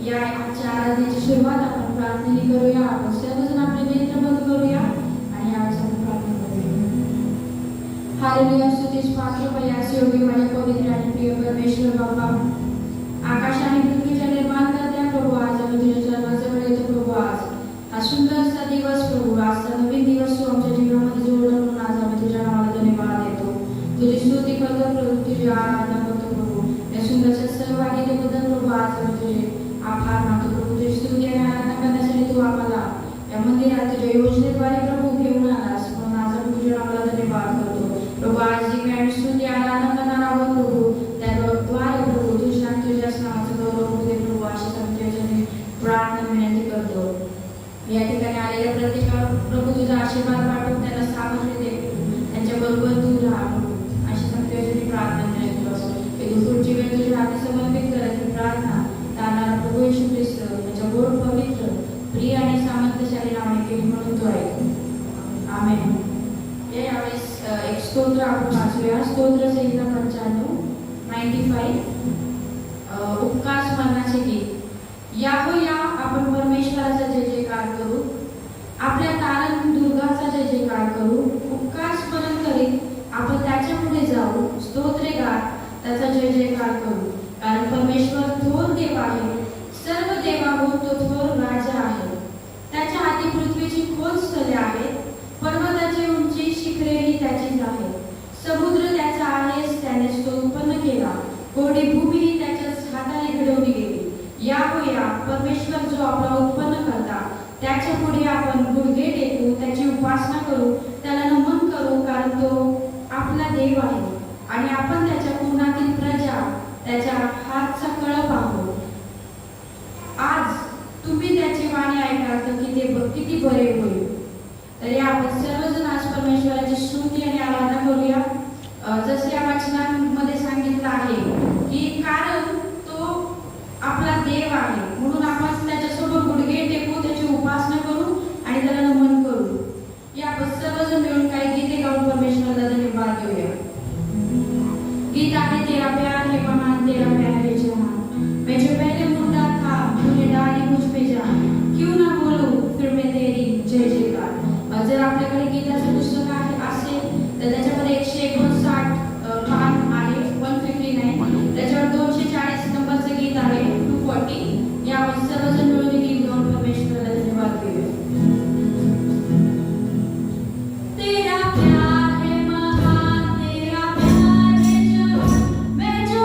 या आजच्या आराधनेची सुरुवात आपण प्रार्थनेने करूया. आपण सर्वजण आपले नेत्र बंद करूया आणि यावेळेस आपण प्रार्थना करूया. हालेलुया, स्तुतीस पात्र बयास योगी माझे पवित्र आणि प्रिय परमेश्वर बाबा, आकाश आणि पृथ्वीच्या निर्माण करत्या प्रभू, आज आम्ही तुझ्या चरणाजवळ येतो प्रभू. आज हा सुंदर असा दिवस प्रभू, आजचा नवीन दिवस तू आमच्या जीवनामध्ये जोडला म्हणून आज आम्ही तुझ्या नावाला धन्यवाद देतो. तुझी स्तुती करतो प्रभू, तुझी आराधना करतो प्रभू. या सुंदरच्या सहभागितेबद्दल प्रभू आज आम्ही तुझे आभार मानतो प्रभू. तुझी स्तुती आणि आराधना करण्यासाठी तू आम्हाला या मंदिरात तुझ्या योजनेद्वारे प्रभू घेऊन आलास म्हणून आज आम्ही तुझ्या नावाला धन्यवाद करतो प्रभू. आज जी काही स्तुती आराधना करणार आहोत प्रभू, त्याद्वारे प्रभू तुझ्या नामाचं गौरव होऊ दे प्रभू. अशी आमच्या प्रार्थना विनंती करतो. या ठिकाणी आलेल्या प्रत्येकावर प्रभू तुझा आशीर्वाद पाठवून त्यांना सामर्थ्य दे, त्यांच्या बरोबर तू राहा प्रभू. अशी आमच्या प्रार्थना विनंती करतो. पुढची वेळ तुझ्या हाती समर्पित करत ही प्रार्थना तारणारा प्रभू येशू ख्रिस्त त्याच्या गोड पवित्र प्रिय आणि सामर्थ्यशाली नावाने केली म्हणून तो आहे. आमेन. यावेळेस एक स्तोत्र आपण वाचूया. स्तोत्र संहिता 95 उपकार स्मरणाचे गीत. याहो या, आपण परमेश्वराचा जय जयकार करू, आपल्या तारण दुर्गाचा जय जयकार करू. उपकार स्मरण करीत आपण त्याच्या पुढे जाऊ, स्तोत्रे गात त्याचा जय जयकार करू. कारण परमेश्वर थोर देव आहे, सर्व देवाहून तो थोर राजा आहे. त्याच्या हाती पृथ्वीची खोल स्थले आहेत, पर्वताची उंची शिखरेही त्याचीच आहे. समुद्र त्याचा आहेच, त्यानेच तो उत्पन्न केला, कोरडी भूमी त्याच्याच हाताने घडवली गेली. या परमेश्वर जो आपला उत्पन्न करता, त्याच्या पुढे आपण गुडघे टेकू, त्याची उपासना करू, त्याला नमन करू, कारण तो आपला देव आहे आणि आपण त्याच्या कुणातील प्रजा, त्याच्या हातचा कळप आहोत. आज तुम्ही त्याची वाणी ऐकाल तर किती बरे होईल. तरी आपण सर्वजण आज परमेश्वराची स्तुती आणि आराधना करूया. जसे या वचनांमध्ये सांगितलं आहे की कारण तो आपला देव आहे म्हणून आपण त्याच्यासोबत गुडघे टेकू, त्याची उपासना करू आणि त्याला नमन करू. या आपण सर्वजण मिळून काही गीते गाऊन परमेश्वराला धन्यवाद देऊया. गीत आहे तेरा प्यार है महान, तेरा प्यार है जहान, मैं जो पहले मुर्दा था तूने डाली मुझ पे जान, क्यों ना बोलूं फिर मैं तेरी जय जयकार. जर आपल्याकडे गीताचं पुस्तक आहे असेल तर त्याच्यामध्ये 159 पान आहे, 159. त्याच्यावर 240 नंबरचं गीत आहे, 240. या आपण सर्वजण मिळून गीत गाऊन परमेश्वराला धन्यवाद देऊया. तेरा प्यार है महान, तेरा प्यार है जहान, मैं जो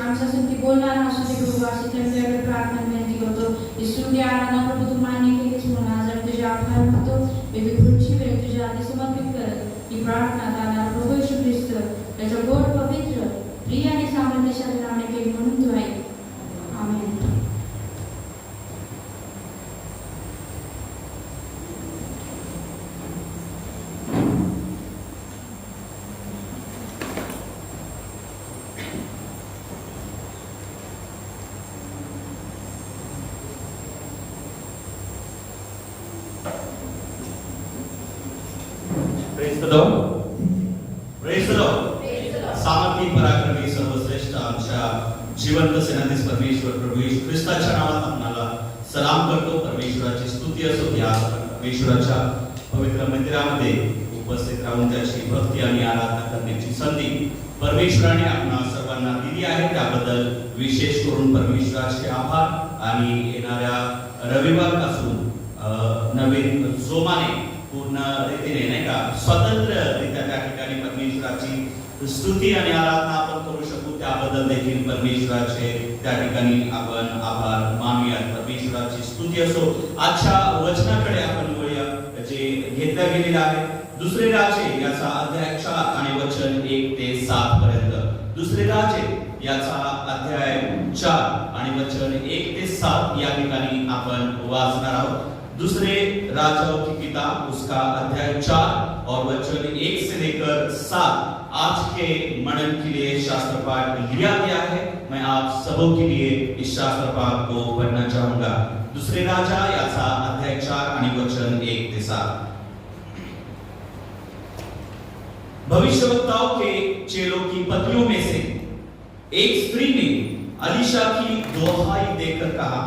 आमच्यासाठी बोलणारा असू दे प्रभू, अशी त्यांच्याकडे प्रार्थना विनंती करतो. स्तुती आराधना प्रभू तू मान्य केलीच म्हणून आज आम्ही तुझे आभार मानतो. बेबी पुढची वेळ तुझ्या हाती समर्पित करत ही प्रार्थना दादा प्रभू येशू ख्रिस्त त्याच्या गोड पवित्र प्रिय आणि सामर्थ्यशाली नावाने केली म्हणून तू आहे. आमेन. Praise the Lord. Praise the Lord. सामर्थी पराक्रमी सर्वश्रेष्ठ आमच्या जिवंत सेनाधीश परमेश्वर प्रभू येशू ख्रिस्ताच्या नावात आपणाला सलाम करतो. परमेश्वराची स्तुती असो की आज परमेश्वराच्या पवित्र मंदिरामध्ये उपस्थित राहून त्याची भक्ती आणि आराधना करण्याची संधी परमेश्वराने आपणा सर्वांना दिली आहे. त्याबद्दल विशेष करून परमेश्वराचे आभार. आणि येणाऱ्या रविवारपासून नवीन जोमाने पूर्ण रीतीने नाही का स्वतंत्ररित्या त्या ठिकाणी परमेश्वराची स्तुती आणि आराधना आपण करू शकू. त्याबद्दल देखील परमेश्वराचे त्या ठिकाणी आपण आभार मानूयात. परमेश्वराची स्तुती असो. आजच्या वचनाकडे आपण वळूया जे घेतलं गेलेलं आहे. दुसरे राजे याचा अध्याय 4 आणि वचन 1 ते 7 पर्यंत. दुसरे राजे याचा अध्याय 4 आणि वचन 1 ते 7 या ठिकाणी आपण वाचणार आहोत. दूसरे राजाओं की किताब उसका अध्याय 4 और वचन 1 से लेकर 7 आज के मनन के लिए शास्त्र पाठ लिया गया है. मैं आप सबों के लिए इस शास्त्र पाठ को पढ़ना चाहूंगा. दूसरे राजा याचा अध्याय 4 आणि वचन 1 ते 7. भविष्यवक्ताओं के चेलों की पत्नियों में से एक स्त्री ने अलीशा की दोहाई देकर कहा,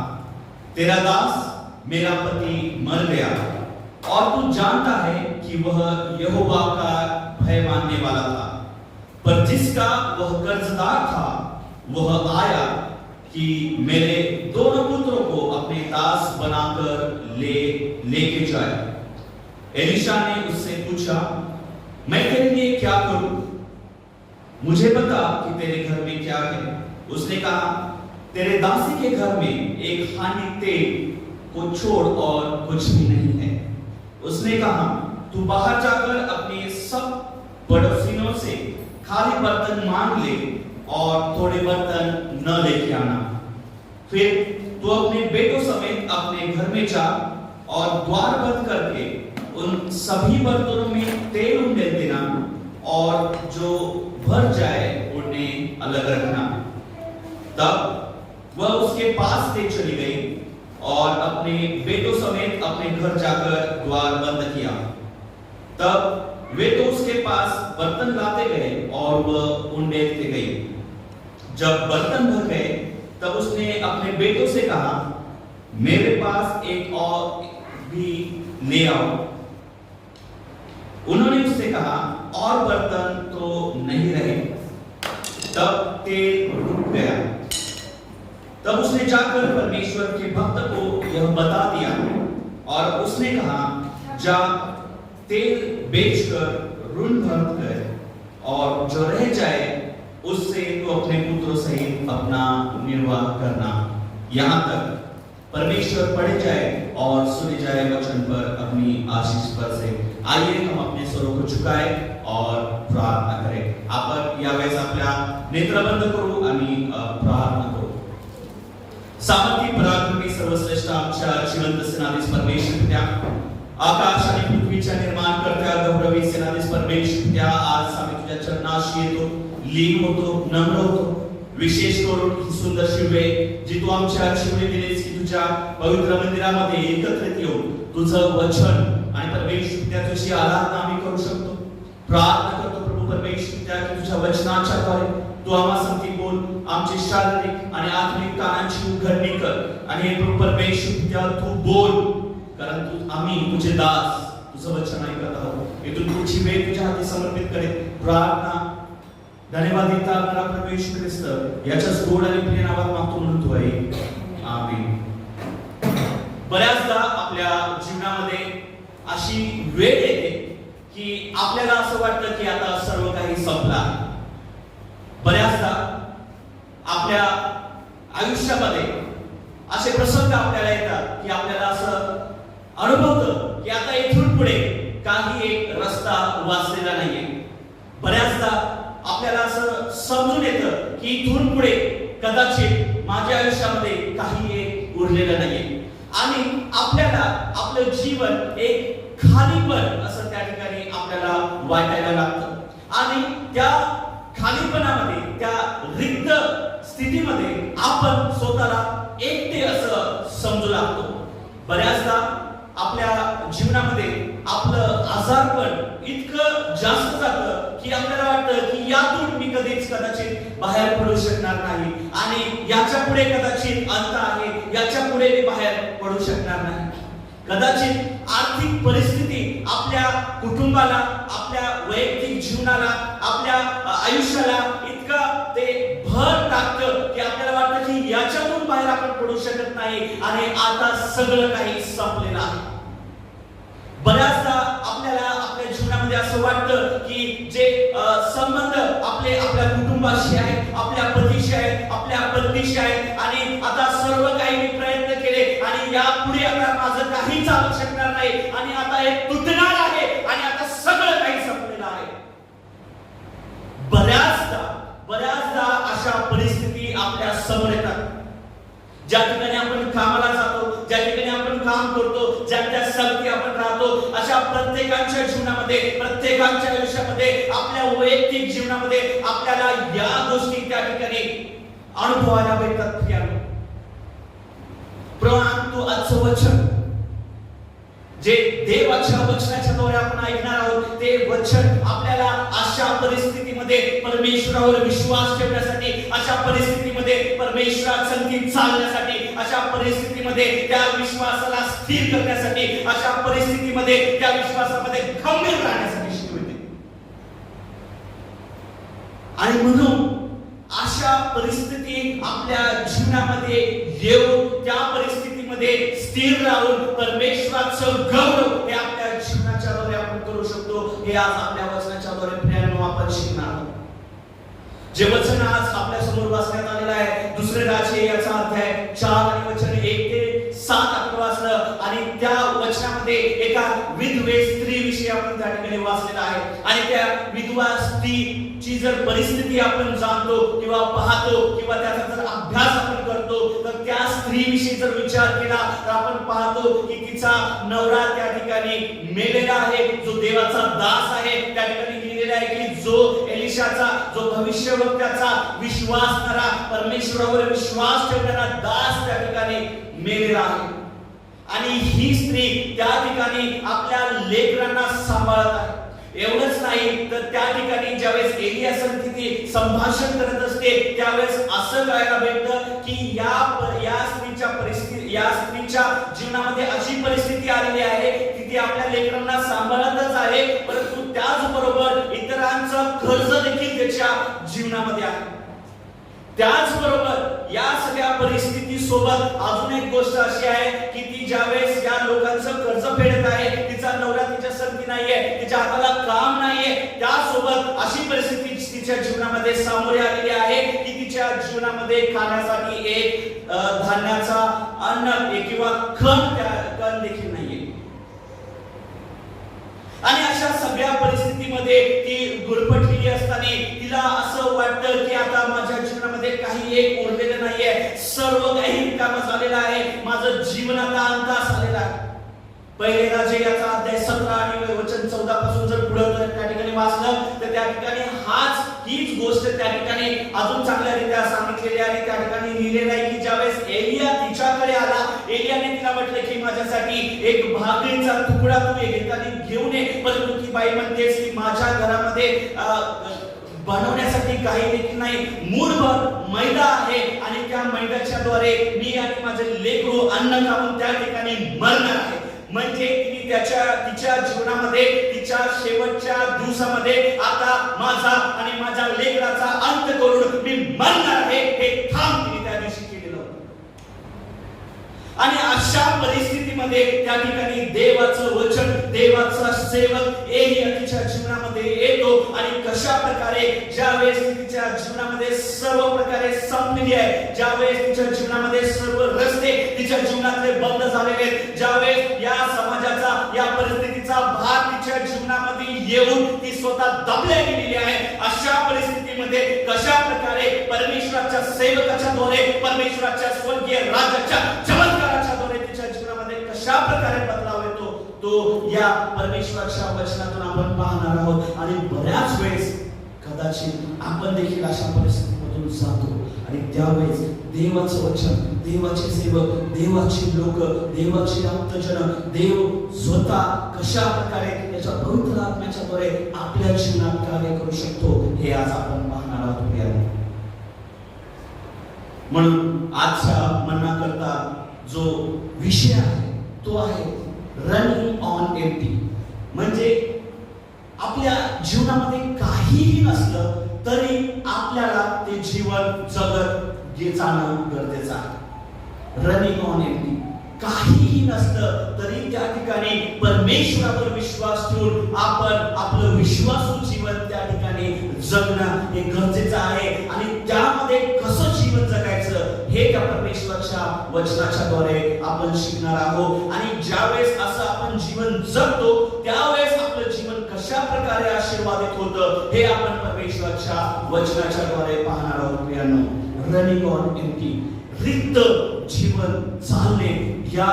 तेरा दास मेरा पति मर गया और तू जानता है कि वह यहोवा का भय मानने वाला था, पर जिसका वह कर्जदार था वह आया कि मेरे दोनों पुत्रों को अपने दास बनाकर लेके जाए. एलीशा ने उससे पूछा, मैं तेरे लिए क्या करूं? मुझे बता कि तेरे घर में क्या है. उसने कहा, तेरे दासी के घर में एक हानि तेल को छोड़ और कुछ भी नहीं है. उसने कहा, तू बाहर जाकर अपने सब पड़ोसियों से खाली बर्तन मांग ले और थोड़े बर्तन न लेके आना. फिर तू अपने बेटों समेत अपने घर में जा और द्वार बंद करके उन सभी बर्तनों में तेल उंडेल देना और जो भर जाए उन्हें अलग रखना. तब वह उसके पास से चली गई और अपने बेटों समेत अपने घर जाकर द्वार बंद किया. तब वे तो उसके पास बर्तन लाते गए और वह उंडेलते गई. जब बर्तन भर गए तब उसने अपने बेटों से कहा, मेरे पास एक और भी ले आओ. उन्होंने उससे कहा, और बर्तन तो नहीं रहे. तब तेल रुक गया. तब उसने जाकर परमेश्वर के भक्त को यह बता दिया और उसने कहा, जा तेल बेचकर ऋण भर कर और जो रह जाए उससे तो अपने पुत्रों सहित अपना निर्वाह करना. यहाँ तक परमेश्वर पढ़े जाए और सुने जाए वचन पर अपनी आशीष पर से. आइए हम अपने स्वरों को झुकाए और प्रार्थना करें. आपण यावेळेस आपल्या नेत्र बंद करू आणि प्रार्थना करू. सामर्थी पराक्रमी सर्वश्रेष्ठ आमच्या जिवंत सेनाधीश परमेश्वर पित्या, आकाश आणि पृथ्वीच्या निर्माण करत्या गौरवी सेनाधीश परमेश्वर पित्या, आज आम्ही तुझ्या चरणाशी येतो, लीन होतो, नम्र होतो. विशेष करून ही सुंदर शिवे जी तू आमच्या शिवे दिलीस की तुझ्या पवित्र मंदिरामध्ये एकत्रित येऊन तुझं वचन आणि परमेश्वर पित्या तुझी आराधना आम्ही करू शकतो. प्रार्थना करतो प्रभू परमेश्वर पित्या की तुझ्या वचनाच्या द्वारे तू आम्हासाठी बोल, आमची शारीरिक आणि आत्मिक कानांची उघडणी कर. आणि हे प्रभू परमेश्वर पित्या तू बोल, कारण तू आम्ही तुझे दास तुझं वचन ऐकत आहोत. इथून पुढची वेळ तुझ्या हाती समर्पित करेल. प्रार्थना धन्यवाद देता आपला परमेश्वर ख्रिस्त याच्याच गोड आणि प्रिय नावात मागतो म्हणून तू आहे. आमीन. बऱ्याचदा आपल्या जीवनामध्ये अशी वेळ येते की आपल्याला असं वाटतं की आता सर्व काही संपलं. बऱ्याचदा आपल्या आयुष्यामध्ये असे प्रसंग आपल्याला येतात की आपल्याला असं अनुभवतं की आता इथून पुढे काही एक रस्ता वाचलेला नाहीये. बऱ्याचदा आपल्याला असं समजून येतं की इथून पुढे कदाचित माझ्या आयुष्यामध्ये काही एक उरलेलं नाहीये आणि आपल्याला आपलं जीवन एक खालीपण असं त्या ठिकाणी आपल्याला वाटायला लागतं आणि त्या खालीपणामध्ये, त्या रिक्त स्थितीमध्ये आपण स्वतःला एकटे असं समजू लागतो. बऱ्याचदा आपल्या जीवनामध्ये आपलं आजारपण इतकं जास्त जातं की आपल्याला वाटतं की यातून मी कदाचित बाहेर पडू शकणार नाही आणि याच्या पुढे कदाचित अंत आहे, याच्या पुढे मी बाहेर पडू शकणार नाही. कदाचित आर्थिक परिस्थिती आपल्या कुटुंबाला, आपल्या वैयक्तिक जीवनाला, आपल्या आयुष्याला इतका ते भर टाकतं की आपल्याला वाटतं की याच्यातून बाहेर आपण पडू शकत नाही आणि आता सगळं काही संपलेलं आहे. बऱ्याचदा आपल्याला आपल्या जीवनामध्ये असं वाटतं की जे संबंध आपल्या कुटुंबाशी आहेत, आपल्या पतीशी आहेत, आपल्या पत्नीशी आहेत आणि आता सर्व काही मी प्रयत्न केले आणि यापुढे आता माझं काही चालू शकणार नाही आणि आता हे तुटणार आहे आणि आता सगळं काही संपलेलं आहे. बऱ्याचदा अशा परिस्थिती आपल्या समोर येतात. ज्या ठिकाणी आपण कामाला जातो, ज्या ठिकाणी आपण काम करतो, ज्या त्या संगती आपण राहतो, अशा प्रत्येकाच्या जीवनामध्ये, प्रत्येकाच्या आयुष्यामध्ये, आपल्या वैयक्तिक जीवनामध्ये आपल्याला या गोष्टी त्या ठिकाणी अनुभवायला भेटतात. परंतु आजचं वचन जे देवाच्या वचनाच्या द्वारे आपण ऐकणार आहोत, ते वचन आपल्याला अशा परिस्थितीमध्ये परमेश्वरावर विश्वास ठेवण्यासाठी, अशा परिस्थितीमध्ये परमेश्वराच्या संगतीत चालण्यासाठी, अशा परिस्थितीमध्ये त्या विश्वासाला स्थिर करण्यासाठी, अशा परिस्थितीमध्ये त्या विश्वासामध्ये खंबीर राहण्यासाठी शिकवते. आणि म्हणून अशा परिस्थिती आपल्या जीवनामध्ये येऊन त्या परिस्थितीमध्ये स्थिर राहून परमेश्वराचं गौरव हे आपल्या जीवनाच्या द्वारे आपण करू शकतो. हे आज आपल्या वचनाच्या द्वारे प्रेरणा आपण शिकणार आहोत. जे वचन आज आपल्या समोर वाचण्यात आलेलं आहे, दुसरे राजे याचा अध्याय 4 आणि वचन 1 ते 7 आपण वाचलं आणि त्या वचनामध्ये एका विधवे स्त्री विषयी आपण त्या ठिकाणी वाचलेलं आहे आणि त्या विधवा स्त्रीची जर परिस्थिती आपण जाणतो किंवा पाहतो किंवा त्याचा जर अभ्यास आपण करतो तर त्या स्त्री विषयी जर विचार केला तर आपण पाहतो की तिचा नवरा त्या ठिकाणी मेलेला आहे, जो देवाचा दास आहे. त्या ठिकाणी लिहिलेला आहे की जो एलिशाचा, जो भविष्यवक्त्याचा विश्वासणारा, परमेश्वरावर विश्वास ठेवणारा दास त्या ठिकाणी मेलेला आहे. आणि ही स्त्री त्या ठिकाणी आपल्या लेकरांना सांभाळत आहे. एवढंच नाही तर त्या ठिकाणी ज्यावेळेस एलिया संगतीत संभाषण करत असते त्यावेळेस असं कळायला भेटतं की या स्त्रीच्या जीवनामध्ये अशी परिस्थिती आलेली आहे की ती आपल्या लेकरांना सांभाळतच आहे, परंतु त्याचबरोबर इतरांचं कर्ज देखील त्याच्या जीवनामध्ये आहे. त्याचबरोबर या सगळ्या परिस्थिती सोबत अजून एक गोष्ट अशी आहे की ती ज्यावेळेस या लोकांचं कर्ज फेडत आहे, तिचा नवरा तिच्या संगती नाहीये, तिच्या हाताला काम नाहीये, त्यासोबत अशी परिस्थिती तिच्या जीवनामध्ये सामोरे आलेली आहे की तिच्या जीवनामध्ये खाण्यासाठी एक धान्याचा अन्न किंवा कण देखील नाहीये. आणि अशा सगळ्या परिस्थितीमध्ये ती गुरफटलेली असताना तिला असं वाटतं की आता माझ्या जीवनामध्ये काही एक उरलेलं नाहीये, सर्व काही रिकामं झालेलं आहे, माझं जीवन आता अंतास आलेलं आहे. पहिले राजे याचा अध्याय 17 आणि वचन 14 पासून जर पुढे त्या ठिकाणी वाचलं तर त्या ठिकाणी हीच गोष्ट त्या ठिकाणी अजून चांगल्यारीत्या सांगितलेली आहे. त्या ठिकाणी लिहिलेलं आहे की ज्यावेळेस एलिया तिच्याकडे आला, एलियाने तिला म्हटलं की माझ्यासाठी एक भाकरीचा तुकडा तू एकाने घेऊन ये, परंतु ती बाई म्हणतेस की माझ्या घरामध्ये बनवण्यासाठी काही देखील नाही, मूठभर मैदा आहे आणि त्या मैद्याच्या द्वारे मी आणि माझे लेकरू अन्न खाऊन त्या ठिकाणी मरणार आहे. म्हणजे तिच्या जीवनामध्ये तिच्या शेवटच्या दिवसामध्ये आता माझा आणि माझ्या लेकराचा अंत करून मी मरणार आहे हे ठाम तिने त्या दिवशी केलेलं होतं. आणि अशा परिस्थितीमध्ये त्या ठिकाणी देवाचं वचन, देवाचा सेवक एलिया तिच्या जीवनामध्ये येतो आणि आणि कशा प्रकारे ज्यावेळेस तिच्या जीवनामध्ये सर्व प्रकारे संपलेली आहे, ज्यावेळेस तिच्या जीवनामध्ये सर्व रस्ते तिच्या जीवनातले बंद झालेले आहेत, ज्यावेळेस या समाजाचा या परिस्थितीचा भार तिच्या जीवनामध्ये येऊन ती स्वतः दबल्या गेलेली आहे, अशा परिस्थितीमध्ये कशा प्रकारे परमेश्वराच्या सेवकाच्या द्वारे परमेश्वराच्या स्वर्गीय राज्याच्या चमत्काराच्या द्वारे तिच्या जीवनामध्ये कशा प्रकारे बदलाव येतो तो या परमेश्वराच्या वचनातून आपण पाहणार आहोत. आणि बऱ्याच वेळेस कदाचित आपण देखील अशा परिस्थितीमधून जातो आणि त्यावेळेस देवाचं वचन, देवाचे सेवक, देवाची लोक, देवाची आप्तजन, देव स्वतः कशा प्रकारे त्याच्या पवित्र आत्म्याच्या द्वारे आपल्या जीवनात कार्य करू शकतो हे आज आपण पाहणार आहोत. म्हणून आजच्या मनाकरता जो विषय आहे तो आहे रनिंग ऑन एम्प्टी. म्हणजे आपल्या जीवनामध्ये काहीही नसलं तरी आपल्याला ते जीवन जगत जाणं गरजेचं आहे. रनिंग ऑन एम्प्टी, काहीही नसलं तरी त्या ठिकाणी परमेश्वरावर विश्वास ठेवून आपण आपलं विश्वासू जीवन त्या ठिकाणी जगणं हे गरजेचं आहे. आणि त्यामध्ये कसं जीवन जगायचं हे त्या परमेश्वराच्या वचनाच्या द्वारे आपण शिकणार आहोत. आणि ज्यावेळेस असं आपण जीवन जगतो त्यावेळेस आपलं जीवन कशा प्रकारे आशीर्वादित होतं हे आपण परमेश्वराच्या वचनाच्या द्वारे पाहणार आहोत. रनिंग ऑन एम्प्टी, रिक्त जीवन चालणे या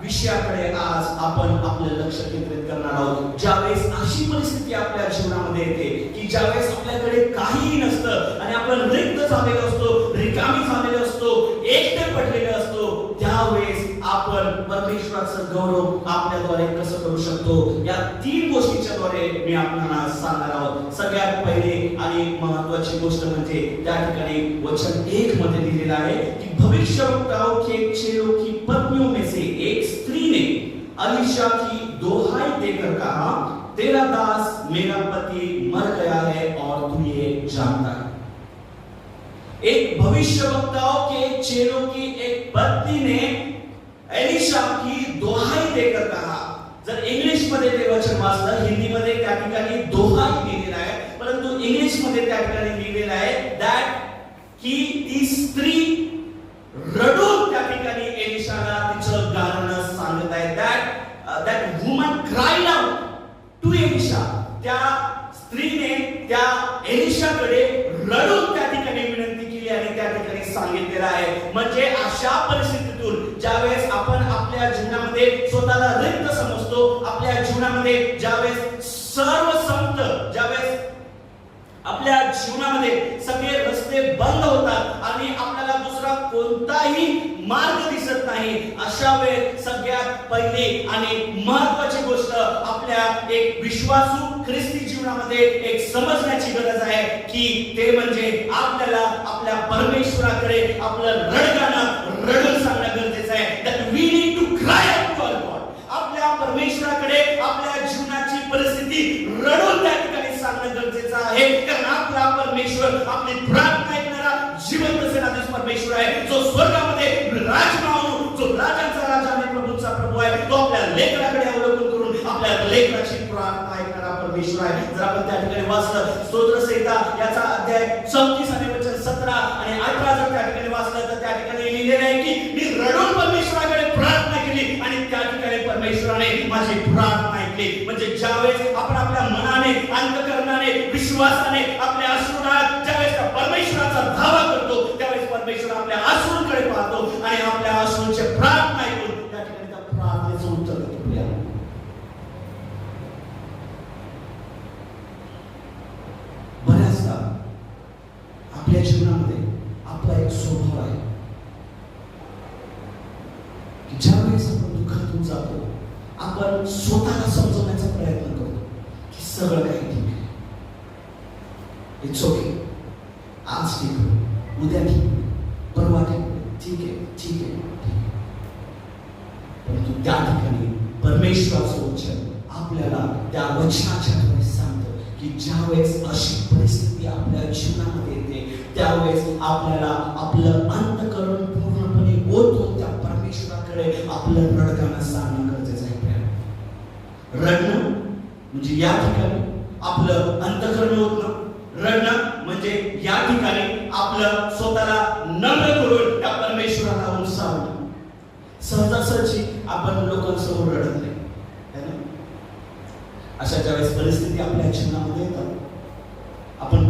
विषयाकडे आज आपण आपलं लक्ष केंद्रित करणार आहोत. ज्यावेळेस अशी परिस्थिती आपल्या जीवनामध्ये येते की ज्यावेळेस आपल्याकडे काहीही नसतं आणि आपण रिक्त झालेलो असतो, रिकामी झालेलो असतो, एकटे पडलेले असतो, त्यावेळेस आपण परमेश्वराचं गौरव आपल्याद्वारे कसं करू शकतो या 3 गोष्टीच्या द्वारे मी आपल्याला सांगणार आहोत. सगळ्यात पहिले आणि महत्त्वाची गोष्ट म्हणजे त्या ठिकाणी वचन 1 मध्ये लिहिलेलं आहे की भविष्यवक्ताओं के चेलों की पत्नियों में से एक स्त्री ने अलीशा की दोहाई देकर कहा, तेरा दास मेरा पति मर गया है और तू ये जानता है. एक भविष्यवक्ताओं के चेलों की एक पत्नी ने एलिशा की दोहाई देकर कहा. जर इंग्लिश मध्ये ते वचन वाचलं, हिंदी मध्ये त्या ठिकाणी दोहाई लिहिलेलं आहे, परंतु इंग्लिश मध्ये त्या ठिकाणी लिहिलेलं आहे दॅट की ती स्त्री रडून त्या ठिकाणी एलिशाला तिचं गाणं सांगत आहे. That woman cried out to Elisha. त्या स्त्रीने त्या एलिशाकडे रडून त्या ठिकाणी विनंती केली आणि त्या ठिकाणी सांगितलेलं आहे. म्हणजे अशा परिस्थितीतून ज्यावेळेस आपण आपल्या जीवनामध्ये स्वतःला रिक्त समजतो, आपल्या जीवनामध्ये ज्यावेळेस सर्व संपतं, ज्यावेळेस आपल्या जीवनामध्ये सगळे रस्ते बंद होतात आणि आपल्याला दुसरा कोणताही मार्ग दिसत नाही, अशा वेळेस सगळ्यात पहिली आणि महत्त्वाची गोष्ट आपल्या एक विश्वासू ख्रिस्ती जीवनामध्ये एक समजण्याची गरज आहे की ते म्हणजे आपल्याला आपल्या परमेश्वराकडे आपलं रडगाणं रडून सांगणं गरजेचं आहे. That we need to cry out to our God. आपल्या परमेश्वराकडे आपल्या जीवनाची परिस्थिती रडून त्या ठिकाणी सांगणं गरजेचं आहे. कारण आपला परमेश्वर आपली प्रार्थना ऐकणारा जिवंत सेनाधीश परमेश्वर आहे, जो स्वर्गामध्ये राजमाऊन, जो राजांचा राजा आणि प्रभूंचा प्रभू आहे. तो आपल्या लेकराकडे अवलंबून करून आपल्या लेकराची प्रार्थना ऐकणारा परमेश्वर आहे. जर आपण त्या ठिकाणी वाचलं स्तोत्र संहिता याचा अध्याय 34 आणि वचन 17 आणि 18 जर त्या ठिकाणी वाचलं तर त्या ठिकाणी लिहिलेलं आहे की मी रडून परमेश्वराकडे प्रार्थना केली आणि त्या ठिकाणी परमेश्वराने माझी प्रार्थना ऐकली. म्हणजे ज्यावेळेस आपण आपल्या मनाने, अंतःकरणाने, विश्वासाने आपल्या अश्रुनात ज्यावेळेस परमेश्वराचा धावा करतो त्यावेळेस परमेश्वर आपल्या अश्रूंकडे पाहतो आणि आपल्या अश्रूंची प्रार्थना ऐकून त्या ठिकाणी त्या प्रार्थनेचं उत्तर देतो. बऱ्याचदा आपल्या जीवनामध्ये आपला एक स्वभाव आहे की ज्यावेळेस आपण दुःखातून जातो आपण स्वतःला समजवण्याचा प्रयत्न करतो की सगळं काही ठीक आहे, इट्स ओके, आज ठीक आहे, उद्या ठीक आहे, परवा ठीक आहे, ठीक आहे. परंतु त्या ठिकाणी परमेश्वराचं वचन आपल्याला त्या वचनाच्या द्वारे सांगतं की ज्यावेळेस अशी परिस्थिती आपल्या जीवनामध्ये येते त्यावेळेस आपल्याला आपलं अंतःकरण पूर्णपणे ओतून त्या परमेश्वराकडे आपलं रडगाणं सांगणं गरजेचं आहे. रडणं म्हणजे या ठिकाणी आपलं अंतःकरण होतं. रडणं म्हणजे या ठिकाणी आपलं स्वतःला नम्र करून त्या परमेश्वराला उंचावणं. सहजासहजी आपण लोकांसमोर रडत नाही, है ना? अशा ज्यावेळेस परिस्थिती आपल्या जीवनामध्ये येतात, आपण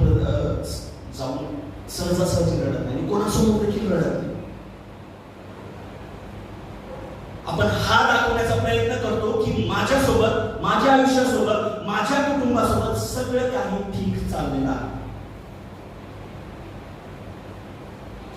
जाऊन सहजासहजी रडत नाही आणि कोणासमोर देखील रडत नाही. आपण हा दाखवण्याचा प्रयत्न करतो की माझ्यासोबत, माझ्या आयुष्यासोबत, माझ्या कुटुंबासोबत सगळं काही ठीक चाललेलं आहे.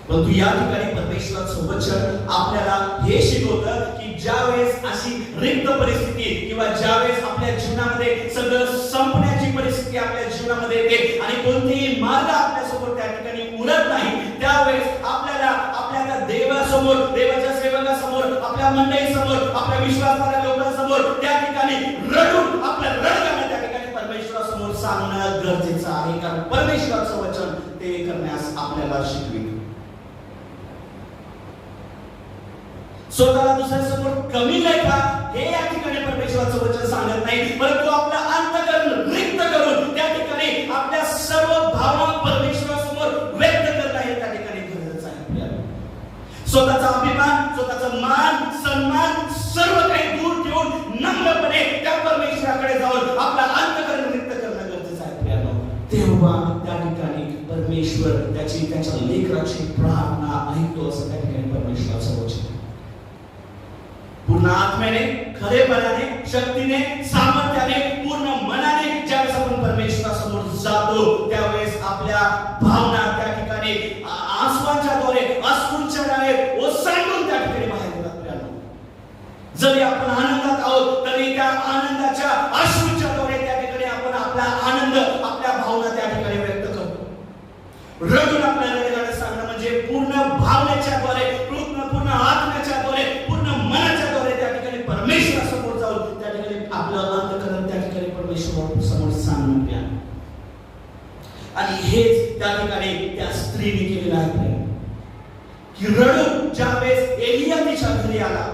परंतु या ठिकाणी परमेश्वराचं वचन आपल्याला हे शिकवतं की ज्यावेळेस अशी रिक्त परिस्थिती किंवा ज्यावेळेस आपल्या जीवनामध्ये सगळं संपण्याची परिस्थिती आपल्या जीवनामध्ये येते आणि कोणतेही मार्ग आपल्यासमोर त्या ठिकाणी उरत नाही, त्यावेळेस आपल्याला आपल्या त्या देवासमोर, देवाच्या सेवकासमोर, आपल्या मंडळीसमोर, आपल्या विश्वासाच्या लोकांसमोर त्या ठिकाणी रडून आपल्या रडगाणं त्या ठिकाणी परमेश्वरासमोर सांगणं गरजेचं आहे. कारण परमेश्वराचं वचन ते करण्यास आपल्याला शिकविते. स्वतःला दुसऱ्यासमोर कमी लेखा हे या ठिकाणी परमेश्वराचं वचन सांगत नाही, परंतु आपलं अंतःकरण रिक्त करून त्या ठिकाणी आपल्या सर्व भावना परमेश्वरासमोर व्यक्त करणं हे त्या ठिकाणी गरजेचं आहे आपल्याला. स्वतःचा अभिमान, स्वतःचा मान, सन्मान सर्व काही दूर ठेवून नम्रपणे त्या परमेश्वराकडे जाऊन आपलं अंतःकरण रिक्त करणं गरजेचं आहे आपल्याला. तेव्हा त्या ठिकाणी परमेश्वर त्याच्या लेकराची प्रार्थना ऐकतो असं त्या ठिकाणी परमेश्वराचं वचन. पूर्ण आत्म्याने, खरेपणाने, शक्तीने, सामर्थ्याने, पूर्ण मनाने ज्यावेळेस आपण परमेश्वरासमोर जातो त्यावेळेस आपल्या भावना त्या ठिकाणी आसवांच्याद्वारे, अश्रूंच्याद्वारे ओसंडून त्या ठिकाणी बाहेर येतात. जरी आपण आनंदात आहोत तरी त्या आनंदाच्या अश्रूंच्याद्वारे त्या ठिकाणी आपण आपला आनंद, आपल्या भावना त्या ठिकाणी व्यक्त करतो. रडून आपल्या रडगाणं सांगणं म्हणजे पूर्ण भावनेच्याद्वारे, पूर्ण आत्म्याच्याद्वारे, पूर्ण मनाच्याद्वारे त्या ठिकाणी परमेश्वरासमोर जाऊन त्या ठिकाणी आपलं अंतःकरण त्या ठिकाणी परमेश्वरासमोर सांगणं प्यार. आणि हेच त्या ठिकाणी त्या स्त्रीने केलेलं आहे की रडून ज्यावेळेस एलिया तिच्या घरी आला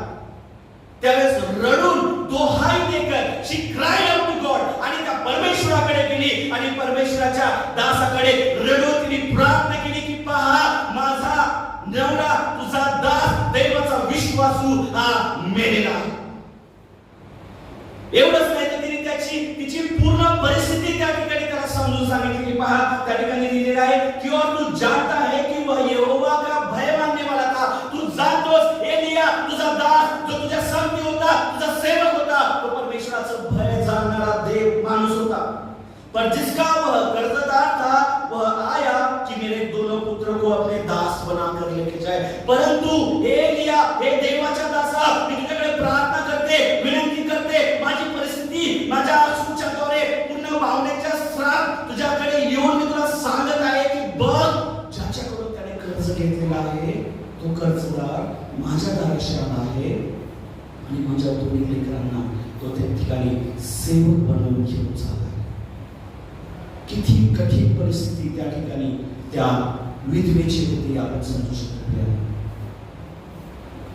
त्यावेळेस रडून दोहाई देकर शी क्राईड आउट टू गॉड आणि त्या परमेश्वराकडे गेली आणि परमेश्वराच्या दासाकडे रडून तिने प्रार्थना केली की पहा माझा नवरा, तुझा दास देवाचा विश्वासू हा मेलेला आहे. एवढंच नाही तर तिने तिची पूर्ण परिस्थिती त्या ठिकाणी त्याला समजून सांगितली की पहा त्या ठिकाणी लिहिलेलं आहे की और तू जानता है कि वह यहोवा का भय मानने वाला था. तू जाणतोस एलिया तुझा दास जो तुझ्या संगती होता, तुझा सेवक होता, तो परमेश्वराचं भय जाणणारा देव माणूस होता. पर जिसका वह कर्जदार था वह आया कि मेरे दोनों पुत्रों को अपने दास बनाकर लेके जाए. परंतु एलिया हे देवाच्या दासा मी तुझ्याकडे प्रार्थना करते, विनंती करते, माझी परिस्थिती माझ्या अश्रूच्याद्वारे, पूर्ण भावनेच्या स्राव तुझ्याकडे येऊन मी तुला सांगत आहे की बघ ज्याच्याकडून त्याने कर्ज घेतलेला आहे तो कर्जदार माझ्या दाराशी आला आहे आणि माझ्या दोन्ही लेकरांना तो त्या ठिकाणी सेवक बनवून घेऊन चालला. किती कठीण परिस्थिती त्या ठिकाणी त्या विधवेची होती आपण समजू शकतो.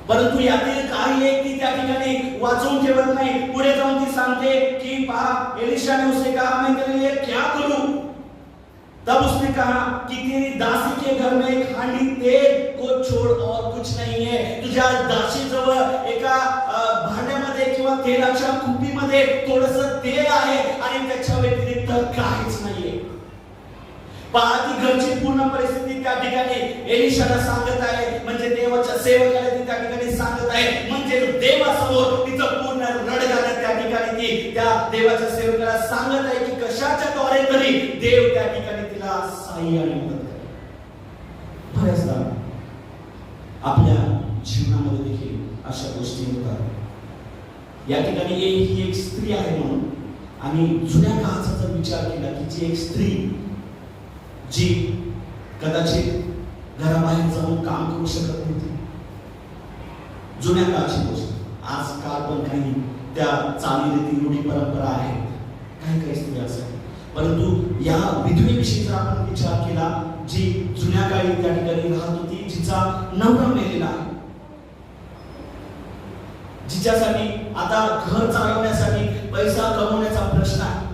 परंतु यातील काही एक ती त्या ठिकाणी वाचून ठेवत नाही. पुढे जाऊन ती सांगते की पहा एलिशा ने उसे कहा मैं तेरे लिए क्या करूं. तब उसने कहा कि तेरी दासी के घर में एक हांडी तेल को छोड़ और कुछ नहीं है. तुझ्या दासी जवळ एका भांड्यामध्ये किंवा तेलाच्या कुपीमध्ये थोडंसं तेल आहे आणि त्याच्या व्यतिरिक्त काहीच नाहीये. पहा ती घरची पूर्ण परिस्थिती त्या ठिकाणी एलिशाला सांगत आहे, म्हणजे देवाच्या सेवकाला ती त्या ठिकाणी सांगत आहे, म्हणजे देवासमोर तिचं पूर्ण रडगाणं त्या ठिकाणी ती त्या देवाच्या सेवकाला सांगत आहे की कशाच्या द्वारे तरी देव त्या ठिकाणी तिला सहाय्य आणि मदत करेल. बऱ्याचदा आपल्या जीवनामध्ये देखील अशा गोष्टी होतात. या ठिकाणी ही एक स्त्री आहे म्हणून आणि जुन्या काळाचा जर विचार केला की जी एक स्त्री जी कदाचित घराबाहेर जाऊन काम करू शकत नव्हती, जुन्या काळची गोष्ट. आजकाल पण काही त्या चालीरीती रूढी परंपरा आहेत, काही स्त्रिया असतात. परंतु या विधवेविषयी जर आपण विचार केला जी जुन्या काळी त्या ठिकाणी राहत होती, जिचा नवरा मेलेला आहे, जिच्यासाठी आता घर चालवण्यासाठी पैसा कमवण्याचा प्रश्न आहे,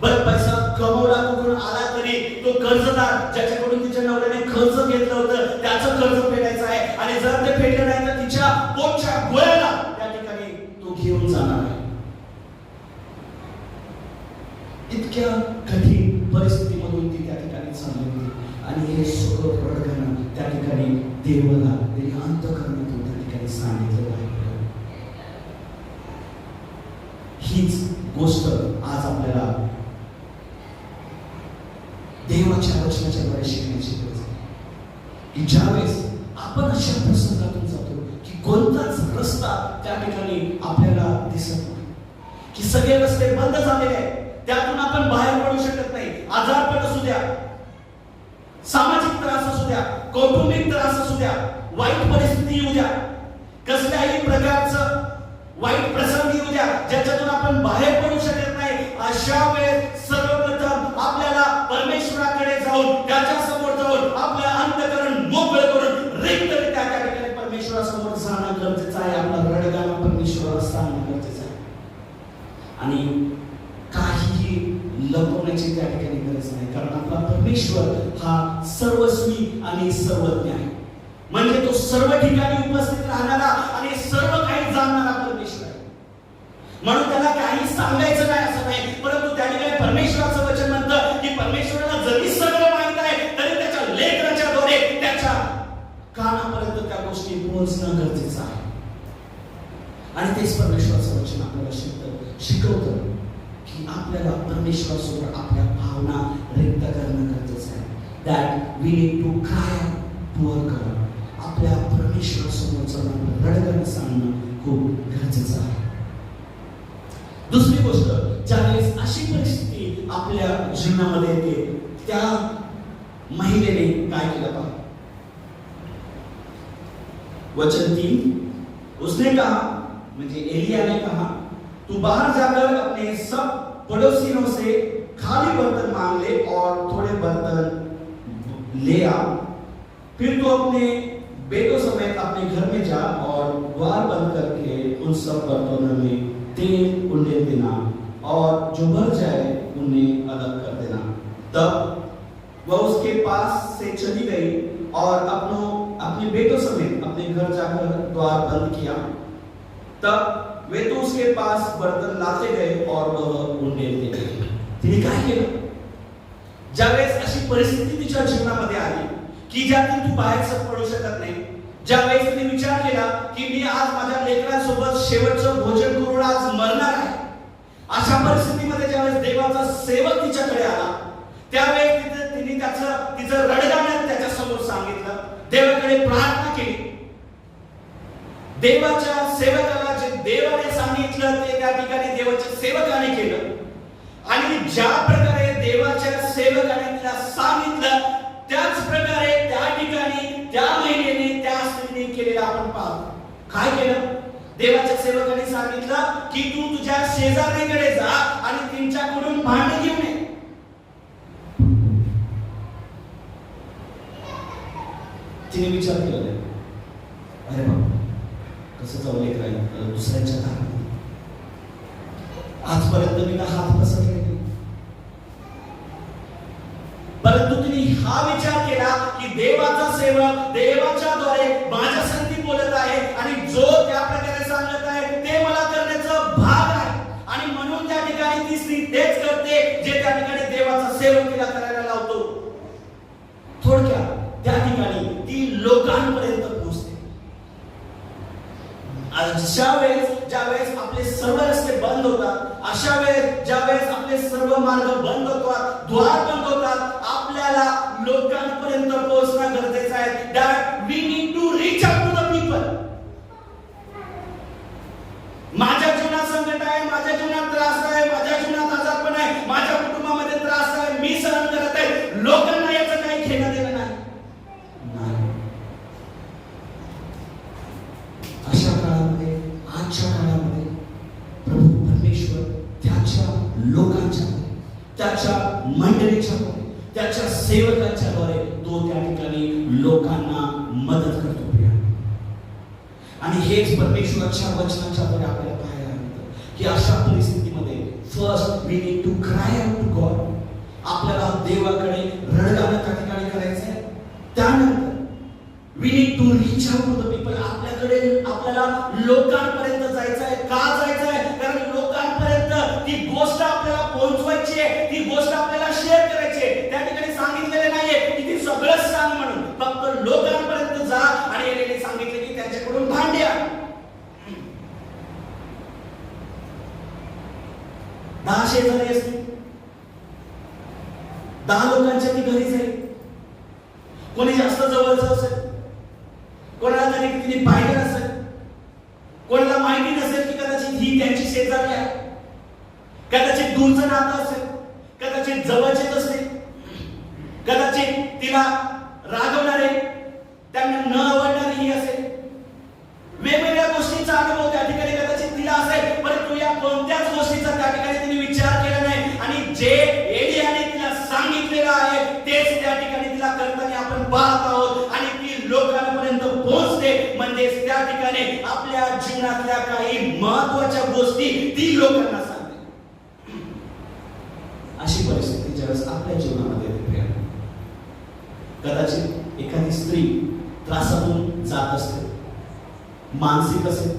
बरं पैसा कमवला कुठून आला तरी तो कर्जदार ज्याच्याकडून तिच्या नवऱ्याने कर्ज घेतलं होतं त्याचं कर्ज फेडायचं आहे आणि जर ते फेडलं नाही तर तिच्या पोटच्या गोळ्याला त्या ठिकाणी तो घेऊन जाणार आहे. इतक्या कठीण परिस्थितीमधून ती त्या ठिकाणी चालली होती आणि हे सगळं रडगाणं त्या ठिकाणी देवाला त्यांनी अंतःकरणातून त्या ठिकाणी सांगितलं आहे. हीच गोष्ट आज आपल्याला देवाच्या वचनाच्या द्वारे शिकण्याची गरज आहे की ज्यावेळेस आपण अशा प्रसंगातून जातो की कोणताच रस्ता त्या ठिकाणी आपल्याला दिसत नाही, की सगळे रस्ते बंद झालेले आहेत, त्यातून आपण बाहेर पडू शकत नाही. आजारपण असू द्या, सामाजिक त्रास असू द्या, कौटुंबिक त्रास असू द्या, वाईट परिस्थिती येऊ द्या, कसल्याही प्रकारचं वाईट प्रसंग येऊ द्या ज्याच्यातून आपण बाहेर पडू शकत नाही, अशा वेळेस सर्वप्रथम आपल्याला परमेश्वराकडे जाऊन त्याच्या समोर जाऊन आपलं अंतःकरण मोकळं करून रिक्तरित्या त्या ठिकाणी परमेश्वरासमोर जाणं गरजेचं आहे. आपला रडगाणं परमेश्वराला सांगणं गरजेचं आहे आणि काहीही लपवण्याची त्या ठिकाणी गरज नाही, कारण आपला परमेश्वर हा सर्वस्वी आणि सर्वज्ञ आहे. म्हणजे तो सर्व ठिकाणी उपस्थित राहणारा आणि सर्व काही जाणणारा परमेश्वर आहे. म्हणून त्याला काही सांगायचं नाही असं नाही, परंतु त्या ठिकाणी परमेश्वराचं वचन म्हणतं की परमेश्वराला जरी सगळं माहित आहे तरी त्याच्या लेकराच्या द्वारे त्याच्या कानापर्यंत त्या गोष्टी पोहोचणं गरजेचं आहे. आणि तेच परमेश्वराचं वचन आपल्याला शिकवतं की आपल्याला परमेश्वरासोबत आपल्या भावना व्यक्त करणं गरजेचं आहे. That we need to cry to our God. आपल्या परमेश्वरासमोर जाऊन रडगाणं सांगणं खूप गरजेचं आहे. दुसरी गोष्ट, ज्यावेळेस अशी परिस्थिती आपल्या जीवनामध्ये येते त्या महिलेने काय केलं पहा. वचन 3, उसने कहा, म्हणजे एलिया ने कहा, तू बाहर जाकर अपने सब पड़ोसियों से खाली बर्तन मांग ले और थोड़े बर्तन ले आ, फिर तो अपने बेटों समेत अपने घर में जा और द्वार बंद करके उन सब बर्तनों में तेल उंडेल देना और जो भर जाए उन्हें अलग कर देना. तब वह उसके पास से चली गई और अपने बेटों समेत अपने घर जाकर द्वार बंद किया. तब वे तो उसके पास बर्तन लाते गए और वह उंडेल दे गई. तिने काय केलं? ज्यावेळेस अशी परिस्थिती तिच्या जीवनामध्ये आली की ज्यातून तू बाहेर पडू शकत नाही, ज्यावेळेस तिने विचार केला की मी आज माझ्या लेकरांसोबत शेवटचं भोजन करून आज मरणार आहे, अशा परिस्थितीमध्ये ज्यावेळेस देवाचा सेवक तिच्याकडे आला त्यावेळेस तिने तिचं रडगाणं त्याच्या समोर सांगितलं, देवाकडे प्रार्थना केली. देवाच्या सेवकाला जे देवाने सांगितलं ते त्या ठिकाणी देवाच्या सेवकाने केलं आणि ज्या प्रकारे देवाच्या सेवकाने तिला सांगितलं त्याच प्रकारे त्या ठिकाणी त्या महिलेने त्या स्त्रीने केलेलं आपण पाहतो. काय केलं? देवाच्या सेवकाने सांगितलं की तू तुझ्या शेजाऱ्याकडे जा आणि त्यांच्याकडून भांडे घेऊन ये. तिने विचार केला, अरे बाबा कसं जाऊ लेकराला दुसऱ्याच्या घरात, आजपर्यंत मी हात पसरले नाही. परंतु तिने हा विचार केला की देवाचा सेवक देवाच्या द्वारे माझ्या संगती बोलत आहे आणि जो त्या प्रकारे सांगत आहे ते मला करण्याचा भाग आहे आणि म्हणून त्या ठिकाणी ती स्त्री तेच करते जे त्या ठिकाणी देवाचा सेवक तिला करायला लावतो. थोडक्यात त्या ठिकाणी ती लोकांपर्यंत पोहोचते. अशा वेळेस ज्यावेळेस आपले सर्व रस्ते बंद होतात, अशा वेळेस ज्यावेळेस आपले सर्व मार्ग बंद होतात, द्वार बंद होतात, आपल्याला लोकांपर्यंत पोहोचणं गरजेचं आहे. That we need to reach out to the people. माझ्या जीवनात संकट आहे, माझ्या जीवनात त्रास आहे, माझ्या जीवनात आजारपण आहे, माझ्या कुटुंबामध्ये त्रास आहे, मी सहन करत आहे, लोकांना याचं काही घेणं देणं नाही. अशा काळामध्ये, आजच्या काळामध्ये प्रभू परमेश्वर त्याच्या लोकांच्या, त्याच्या मंडळीच्या, त्याच्या सेवकांच्या द्वारे तो त्या ठिकाणी लोकांना मदत करतो. आणि हेच परमेश्वराच्या वचनाच्या द्वारे आपल्याला पाहायला मिळतं की अशा परिस्थितीमध्ये first we need to cry out to God. आपल्याला देवाकडे रडगाणं त्या ठिकाणी करायचं आहे. त्यानंतर we need to reach out to the people. आपल्याला लोकांपर्यंत जायचं आहे. का जायचं आहे? कारण लोकांपर्यंत ती गोष्ट आपल्याला पोहोचवायची आहे, ती गोष्ट आपल्याला शेअर करायची आहे. त्या ठिकाणी सांगितलेले नाहीये की ती सगळंच सांग म्हणून, फक्त लोकांपर्यंत जा. आणि याने सांगितले की त्यांच्याकडून भांड्या 10 शेजारी असतील, 10 लोकांच्या ती घरी जाईल. कोणी जास्त जवळचं असेल, कोणाला तरी तिने पाहिलं नसेल, कोणाला माहिती नसेल की कदाचित ही त्यांची शेजारी आहे, कदाचित दूरचं नातं असेल, कदाचित जवळचेच असेल, कदाचित तिला रागवणारे, त्यांना न आवडणारी ही असेल. वेगवेगळ्या गोष्टींचा अनुभव त्या ठिकाणी कदाचित तिला असेल, परंतु या कोणत्याच गोष्टीचा त्या ठिकाणी तिने विचार केला नाही. आणि जे एलियाने तिला सांगितलेलं आहे तेच त्या ठिकाणी तिला करताना आपण पाहत आहोत. आणि ती लोकांपर्यंत पोहोचते, म्हणजे त्या ठिकाणी आपल्या जीवनातल्या काही महत्त्वाच्या गोष्टी ती लोकांना सांगते. अशी परिस्थिती ज्यावेळेस आपल्या जीवनामध्ये येते, कदाचित एखादी स्त्री त्रासातून जात असते, मानसिक असेल,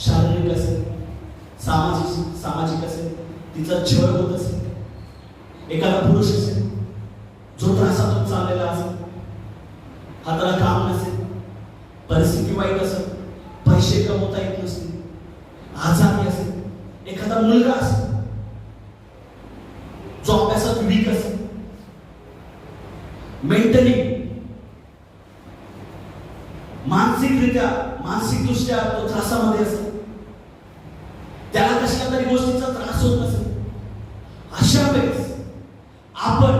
शारीरिक असेल, सामाजिक असेल, तिचा छळ होत असेल. एखादा पुरुष असेल जो त्रासातून चाललेला असेल, हाताला काम नसेल, परिस्थिती वाईट असेल, पैसे कमवता येत नसतील, आजारी असेल. एखादा मुलगा असेल जो अभ्यासात वीक असेल, मेंटली मानसिकदृष्ट्या तो त्रासामध्ये असेल, त्याला कशा तरी गोष्टीचा त्रास होत नसेल. अशा वेळेस आपण,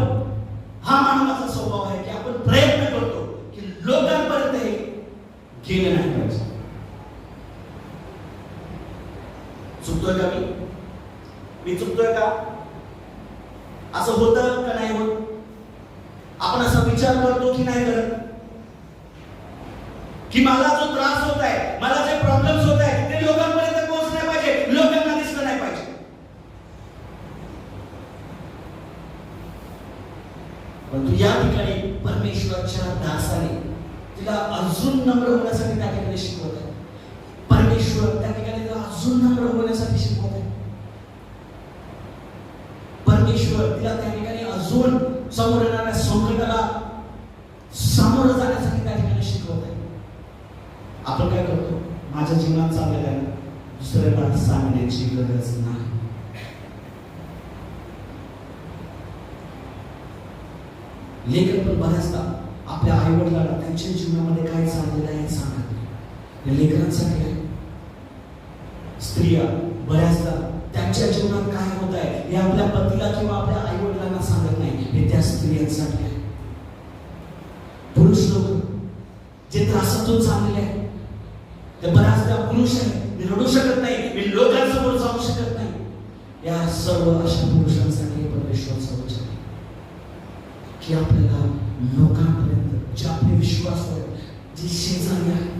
हा मानवाचा स्वभाव आहे की आपण प्रयत्न करतो की लोकांपर्यंत हे गेलं नाही पाहिजे. चुकतोय का मी चुकतोय का? असं होतं का नाही होत? आपण असा विचार करतो की नाही करत की मला जो त्रास होत आहे, मला जे प्रॉब्लेम्स होत आहे ते लोकांपर्यंत पोहोचले पाहिजे, लोकांना दिसलं नाही पाहिजे. परंतु या ठिकाणी परमेश्वराच्या दासाने तिला अजून नम्र होण्यासाठी त्या ठिकाणी शिकवत आहे. परमेश्वर त्या ठिकाणी तिला अजून नम्र होण्यासाठी शिकवत आहे. परमेश्वर तिला त्या ठिकाणी अजून समोर येणाऱ्या संकटाला सामोरं जाण्यासाठी त्या ठिकाणी शिकवत आहे. आपण काय करतो? माझ्या जीवनात चाललेलं आहे, दुसऱ्याला सांगण्याची गरज नाही. लेखन पण बऱ्याचदा आपल्या आई वडिलांना त्यांच्या जीवनामध्ये काय चाललेलं आहे सांगत नाही. हे लेखनासाठी आहे. स्त्रिया बऱ्याचदा त्यांच्या जीवनात काय होत आहे हे आपल्या पतीला किंवा आपल्या आई वडिलांना सांगत नाही. हे त्या स्त्रियांसाठी आहे. पुरुष लोक जे त्रासातून चाललेले आहेत ते बऱ्याचदा पुरुष आहे, मी रडू शकत नाही, मी लोकांसमोर जाऊ शकत नाही. या सर्व अशा पुरुषांसाठी परमेश्वराचा वचन आहे की आपल्याला लोकांपर्यंत, जे आपले विश्वास आहेत, जे शेजारी आहेत,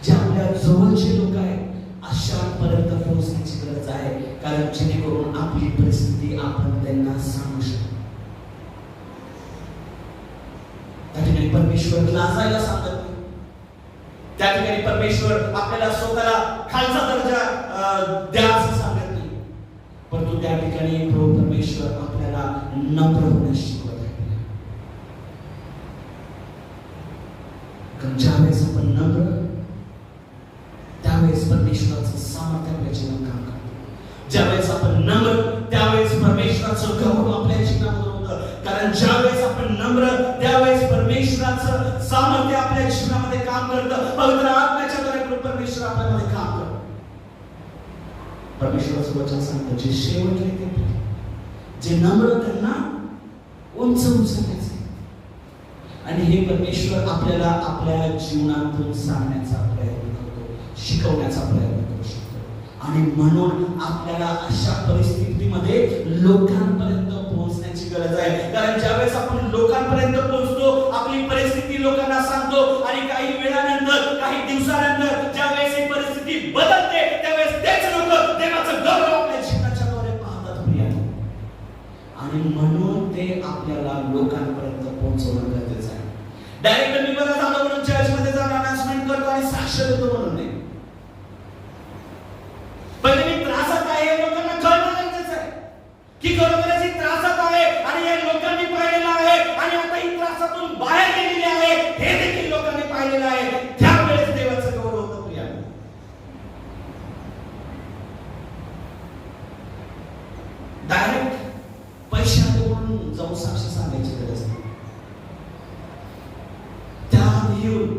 जे आपल्या जवळचे लोक आहेत, अशापर्यंत पोहोचण्याची गरज आहे. कारण जेणेकरून आपली परिस्थिती आपण त्यांना सांगू शकतो. त्या ठिकाणी परमेश्वर लाजायला सांगत नाही. त्या ठिकाणी परमेश्वर आपल्याला स्वतःला खालचा दर्जा द्या असं सांगत नाही. परंतु त्या ठिकाणी प्रभू परमेश्वर आपल्याला नम्र होण्यास शिकवत आहे. कारण ज्यावेळेस आपण नम्र, त्यावेळेस परमेश्वराचं सामर्थ्य आपल्या जीवनात काम करतं. ज्यावेळेस आपण नम्र, त्यावेळेस परमेश्वराचं गौरव आपल्या जीवनामध्ये होतं. कारण ज्यावेळेस आपण नम्र, त्यावेळेस परमेश्वराचं सामर्थ्य आपल्या जीवनामध्ये काम करतं. पवित्र आत्म्याच्या द्वारे परमेश्वर आपल्यामध्ये काम करतो. परमेश्वराचं वचन सांगतं, जे शेवटले ते, जे नम्र त्यांना उंच उचलण्याचे. आणि हे परमेश्वर आपल्याला आपल्या जीवनातून सांगण्याचा प्रयत्न करतो, शिकवण्याचा प्रयत्न करू शकतो. आणि म्हणून आपल्याला अशा परिस्थितीमध्ये लोकांपर्यंत पोहोचण्याची गरज आहे. कारण ज्यावेळेस आपण लोकांपर्यंत पोहोचतो, आपली परिस्थिती लोकांना सांगतो, आणि काही वेळानंतर, काही दिवसानंतर ज्यावेळेस ही परिस्थिती बदलते, त्यावेळेस तेच लोक देवाचं गौरव आपल्या जीवनाच्या द्वारे आणि म्हणून ते आपल्याला लोकांपर्यंत पोहोचवणं गरजेचं आहे. डायरेक्ट मी बरं झालं म्हणून चर्चमध्ये जाऊन अनाउन्समेंट करतो आणि साक्ष देतो म्हणून नाही. पहिले मी त्रासात आहे हे लोकांना कळणं गरजेचं आहे की खरोखरच ही त्रासात आहे आणि या लोकांनी पाहिलेलं आहे आणि आता ही त्रासातून बाहेर गेलेली आहे हे देखील लोकांनी पाहिलेलं आहे. त्यावेळेस देवाचं गौरव होतं. प्रिया, डायरेक्ट पैशा देऊन जाऊन साक्ष सांगायची गरज नाही. त्या येऊन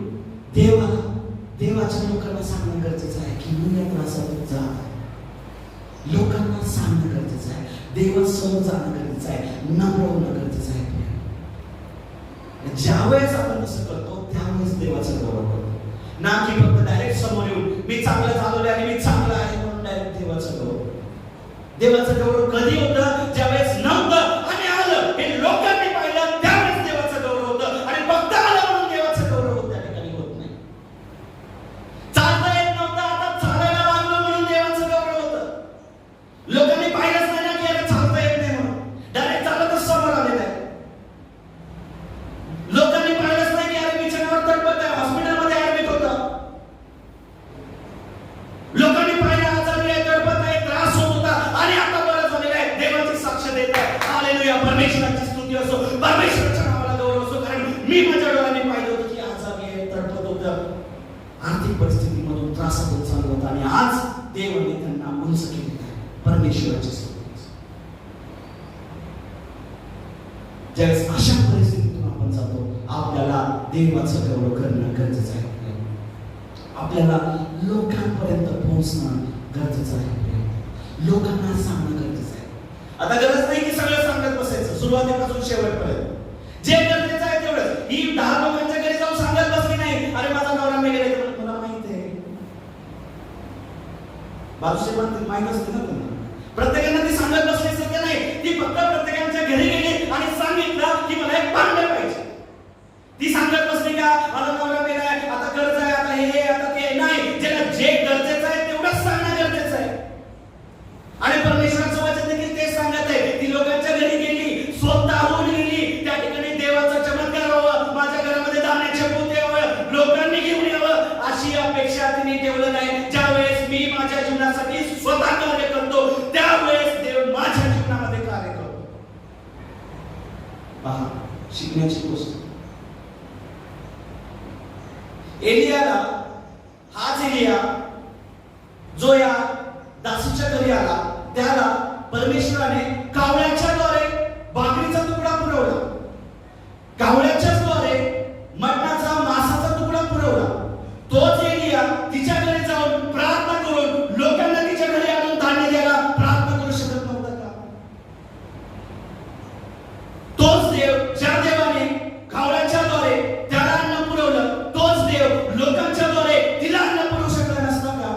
देवाच्या लोकांना सांगणं गरजेचं आहे की मी या त्रासातून जात आहे. लोकांना सांगणं गरजेचं आहे. देवासमोर जाणं गरजेचं आहे. नम्र होणं गरजेचं आहे. ज्यावेळेस आपण तसं करतो त्यावेळेस देवाचा गौरव करतो, ना की फक्त डायरेक्ट समोर येऊन मी चांगलं चालवलं आणि मी चांगला आहे म्हणून डायरेक्ट देवाचा गौरव. देवाचा गौरव कधी होतं? ज्यावेळेस नव्हतं आणि आलं हे लोकांनी पाहिलं त्यावेळेस देवाचा गौरव होतं. आणि फक्त आलं म्हणून देवाचा गौरव त्या ठिकाणी होत नाही. चालता येत नव्हतं, आता चालायला लागलो म्हणून देवाचा गौरव होतं. लोकांनी पाहिलंच नाही ना की याला चालता येत नाही म्हणून, डायरेक्ट चालतच समोर आलेलं आहे. लोकांनी पाहिलंच नाही की अरे बिछाण्यावर तडपत आहे, हॉस्पिटलमध्ये ऍडमिट होतं. लोकांनी पाहिलं आजारी आहे, तडपत आहे, त्रास होत होता आणि आता बरं झालेलं आहे. देवाची साक्ष देत आहे. हालेलुया, परमेश्वराची स्तुती असो, परमेश्वराच्या नावाला गौरव असो. कारण मी माझ्या डोळ्यांनी पाहिलं होतं की आजारी आहे, तडपत होतं, आर्थिक परिस्थितीमधून त्रासातून चालत होतं आणि आज देवाने त्यांना उंच केलेलं आहे. परमेश्वराची स्तुती. ज्यावेळेस अशा परिस्थितीतून आपण जातो आपल्याला देवाचं गौरव करणं गरजेचं आहे. आपल्याला लोकांपर्यंत पोहोचणं गरजेचं आहे. लोकांना सांगणं गरजेचं आहे. आता गरज नाही की सगळं सांगत बसायचं सुरुवातीपासून शेवटपर्यंत. जे गरजेचं आहे तेवढंच. ही 10 लोकांच्या घरी जाऊन सांगत बसली नाही अरे माझा नवरा मेलेला आहे, मला माहित आहे. बाजूचे पण माहित असते ना त्यांना. प्रत्येकाने ती सांगत बसली सत्य नाही. ती फक्त प्रत्येकाच्या घरी गेली आणि सांगितलं की मला एक भांडण पाहिजे. ती सांगत बसली का मला नवरा मेला आहे, आता कर्ज आहे, आता हे आता ते नाही. ज्याला जे गरजेचं आहे तेवढंच सांगणं गरजेचं आहे. आणि परमेश्वराचं वचन देखील तेच सांगत आहे. ती लोकांच्या घरी गेली, स्वतःहून गेली. त्या ठिकाणी देवाचा चमत्कार व्हावा, माझ्या घरामध्ये दाण्याचे पोते व्हावं, लोकांनी घेऊन यावं अशी अपेक्षा तिने ठेवलं नाही. ज्यावेळेस मी माझ्या जीवनासाठी स्वतः कार्य करतो त्यावेळेस देव माझ्या जीवनामध्ये कार्य करतो. पहा, शिकण्याची गोष्ट. एलियाला, हाच एलिया जो या दासीच्या घरी आला, त्याला परमेश्वराने कावळ्याच्या द्वारे भाकरीचा तुकडा पुरवला, कावळ्याच्याच द्वारे मटणाचा मांसाचा तुकडा पुरवला. तोच एलिया तिच्या घरी जाऊन प्रार्थना करून लोकांना तिच्या घरी आणून धान्य द्यायला प्रार्थना करू शकत नव्हता का? तोच देव ज्या देवाने कावळ्याच्या द्वारे त्याला अन्न पुरवलं, तोच देव लोकांच्या द्वारे तिला अन्न पुरवू शकला नसता का?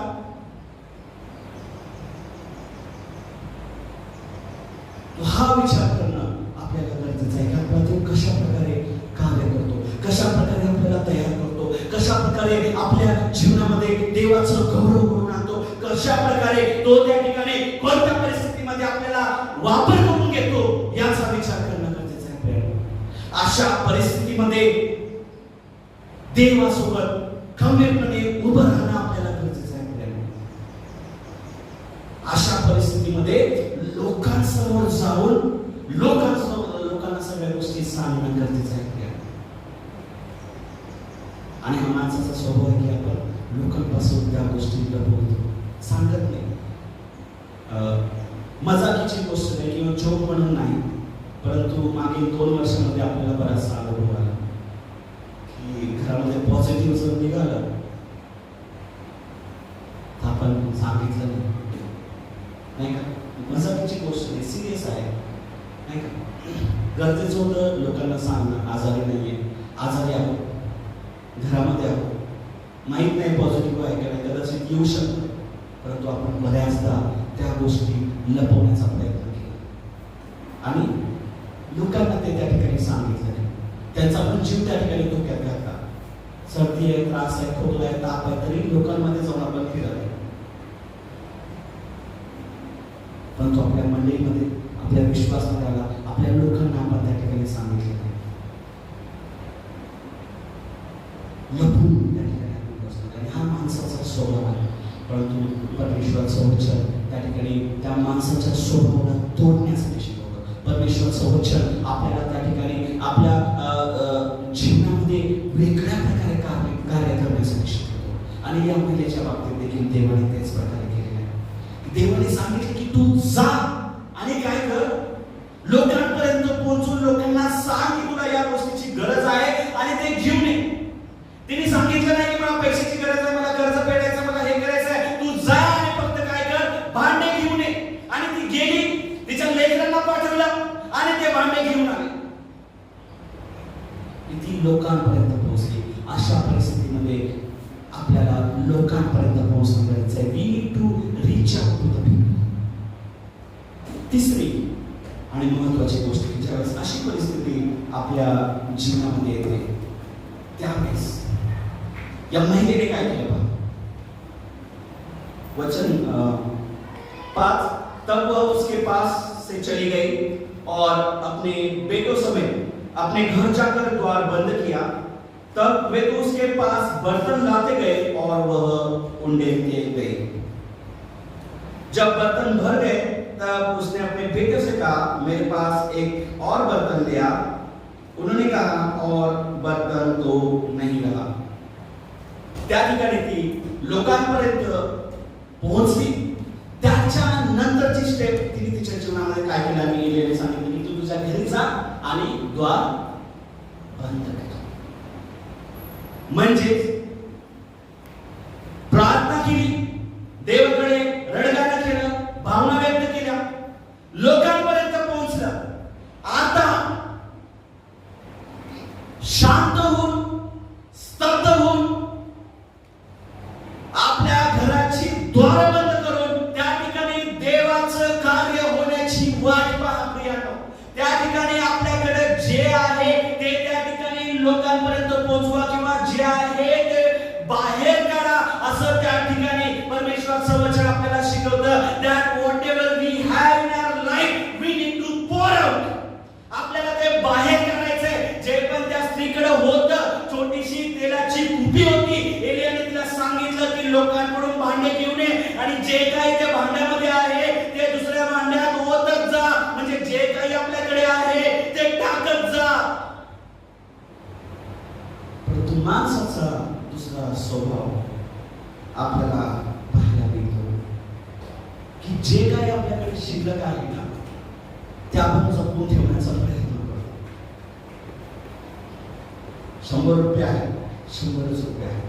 हा विचार करणं आपल्याला गरजेचं आहे की आपला देव कशा प्रकारे कार्य करतो, कशा प्रकारे आपल्याला तयार करतो, कशा प्रकारे आपल्या जीवनामध्ये देवाचं गौरव करून आणतो, कशा प्रकारे तो त्या ठिकाणी कोणत्या परिस्थितीमध्ये आपल्याला वापर करून घेतो याचा विचार करणं गरजेचं आहे. अशा परिस्थितीमध्ये देवासोबत खंबीरपणे उभं राहणं आपल्याला गरजेचं आहे. अशा परिस्थितीमध्ये लोकांसमोर जाऊन लोकांना सगळ्या गोष्टी सांगणं गरजेचं आहे. आणि हा माणसाचा स्वभाव आहे की आपण लोकांपासून त्या गोष्टी लपवतो, सांगत नाही. मजाकीची गोष्ट नाही किंवा जोक म्हणून नाही, परंतु मागील 2 वर्षामध्ये आपल्याला बराचसा अनुभव आला की घरामध्ये पॉझिटिव्ह जर निघालं तर आपण सांगितलं नाही का. मजाकीची गोष्ट नाही, सिरियस आहे नाही का. गरजेचं होतं लोकांना सांगणं आजारी नाहीये, आजारी आहोत, घरामध्ये आहोत, माहीत नाही पॉझिटिव्ह आहे का नाही, कदाचित येऊ शकतं, परंतु आपण बऱ्याचदा त्या गोष्टी लपवण्याचा प्रयत्न केला आणि लोकांना ते त्या ठिकाणी सांगितलं नाही. त्यांचा पण जीव त्या ठिकाणी धोक्यात घातला. सर्दी आहे, त्रास आहे, खोकला आहे, ताप आहे, तरी लोकांमध्ये जाऊन आपण फिरत. परंतु आपल्या मंडळीमध्ये आपल्या विश्वासामध्ये आला आपल्या लोकांना आपण त्या ठिकाणी सांगितलं नाही. लपून त्या ठिकाणी आपण बसलो आणि हा माणसाचा स्वभाव आहे. परंतु परमेश्वराचं वचन त्या ठिकाणी त्या माणसाच्या स्वभावाला तोडण्यासाठी शिकवलं. परमेश्वराचं वचन आपल्याला त्या ठिकाणी आपल्या जीवनामध्ये वेगळ्या प्रकारे कार्य करण्यासाठी शिकवतो. आणि या महिलेच्या बाबतीत देखील देवाने तेच प्रकारे केलेलं आहे. देवाने सांगितलं की तू जा आणि काय कर, लोकांपर्यंत पोहोचून लोकांना सांग की तुला या गोष्टीची गरज आहे आणि ते घेऊन ये. तिने सांगितलं नाही की मला पैशाची गरज आहे, मला कर्ज फेडायचं, मला हे करायचं आहे. तू जा आणि फक्त काय कर, भांडे घेऊन ये. आणि ती गेली, तिच्या लेकरांना पाठवलं आणि ते भांडे घेऊन आले. ती लोकांपर्यंत पोहोचली. अशा परिस्थितीमध्ये आपल्याला लोकांपर्यंत पोहोचणं गरजेचं आहे. We need to reach out to the people. तिसरी आणि महत्वाची गोष्ट की ज्यावेळेस अशी परिस्थिती आपल्या जीवनामध्ये येते त्यावेळेस या महिलेने काय केलं पहा. वचन 5, तब वह उसके पास से चली गई और अपने बेटों समेत अपने घर जाकर द्वार बंद किया. तब वे तो उसके पास बर्तन लाते गए और वह उंडेलते गए. जब बर्तन भर गए तब उसने अपने बेटे से कहा, मेरे पास एक और बर्तन ले आ. उन्होंने कहा, और बर्तन तो नहीं रहा. त्या ठिकाणी ती लोकांपर्यंत पोहोचली. त्याच्या नंतरची स्टेप तिने तिच्या जीवनामध्ये काय केलं, मी एलियाने सांगितलं की तू तुझ्या घरी जा आणि द्वार बंद कर. म्हणजे प्रार्थना केली, देवाकडे रडगाणं केलं, भावना व्यक्त केल्या, लोकांपर्यंत पोहोचलं. आता शांत होऊन, स्तब्ध होऊन, आपल्या घराची द्वार बंद करून त्या ठिकाणी देवाचं कार्य होण्याची वाट पहा प्रियानो. त्या ठिकाणी आपल्याकडे जे आहे ते त्या ठिकाणी लोकांपर्यंत पोहोचवा किंवा जे आहे ते बाहेर काढा, असं त्या ठिकाणी परमेश्वराचं वचन आपल्याला शिकवतं. that whatever we have in our life we need to pour out. आपल्याला ते बाहेर काढायचंय. जे पण त्या स्त्रीकडे होतं, छोटीशी तेलाची कुपी होती, एलियाने तिला सांगितलं की लोकांकडून भांडे घेऊन ये आणि जे काही त्या भांड्यामध्ये आहे ते दुसऱ्या भांड्यात ओतत जा. म्हणजे जे काही आपल्याकडे आहे ते टाकत जा. परंतु माणसाचा दुसरा स्वभाव आपल्याला पाहायला मिळतो की जे काही आपल्याकडे शिल्लक आहे ना ते आपण जपून ठेवण्याचा प्रयत्न करतो. 100 रुपये आहे, 100च रुपये आहे,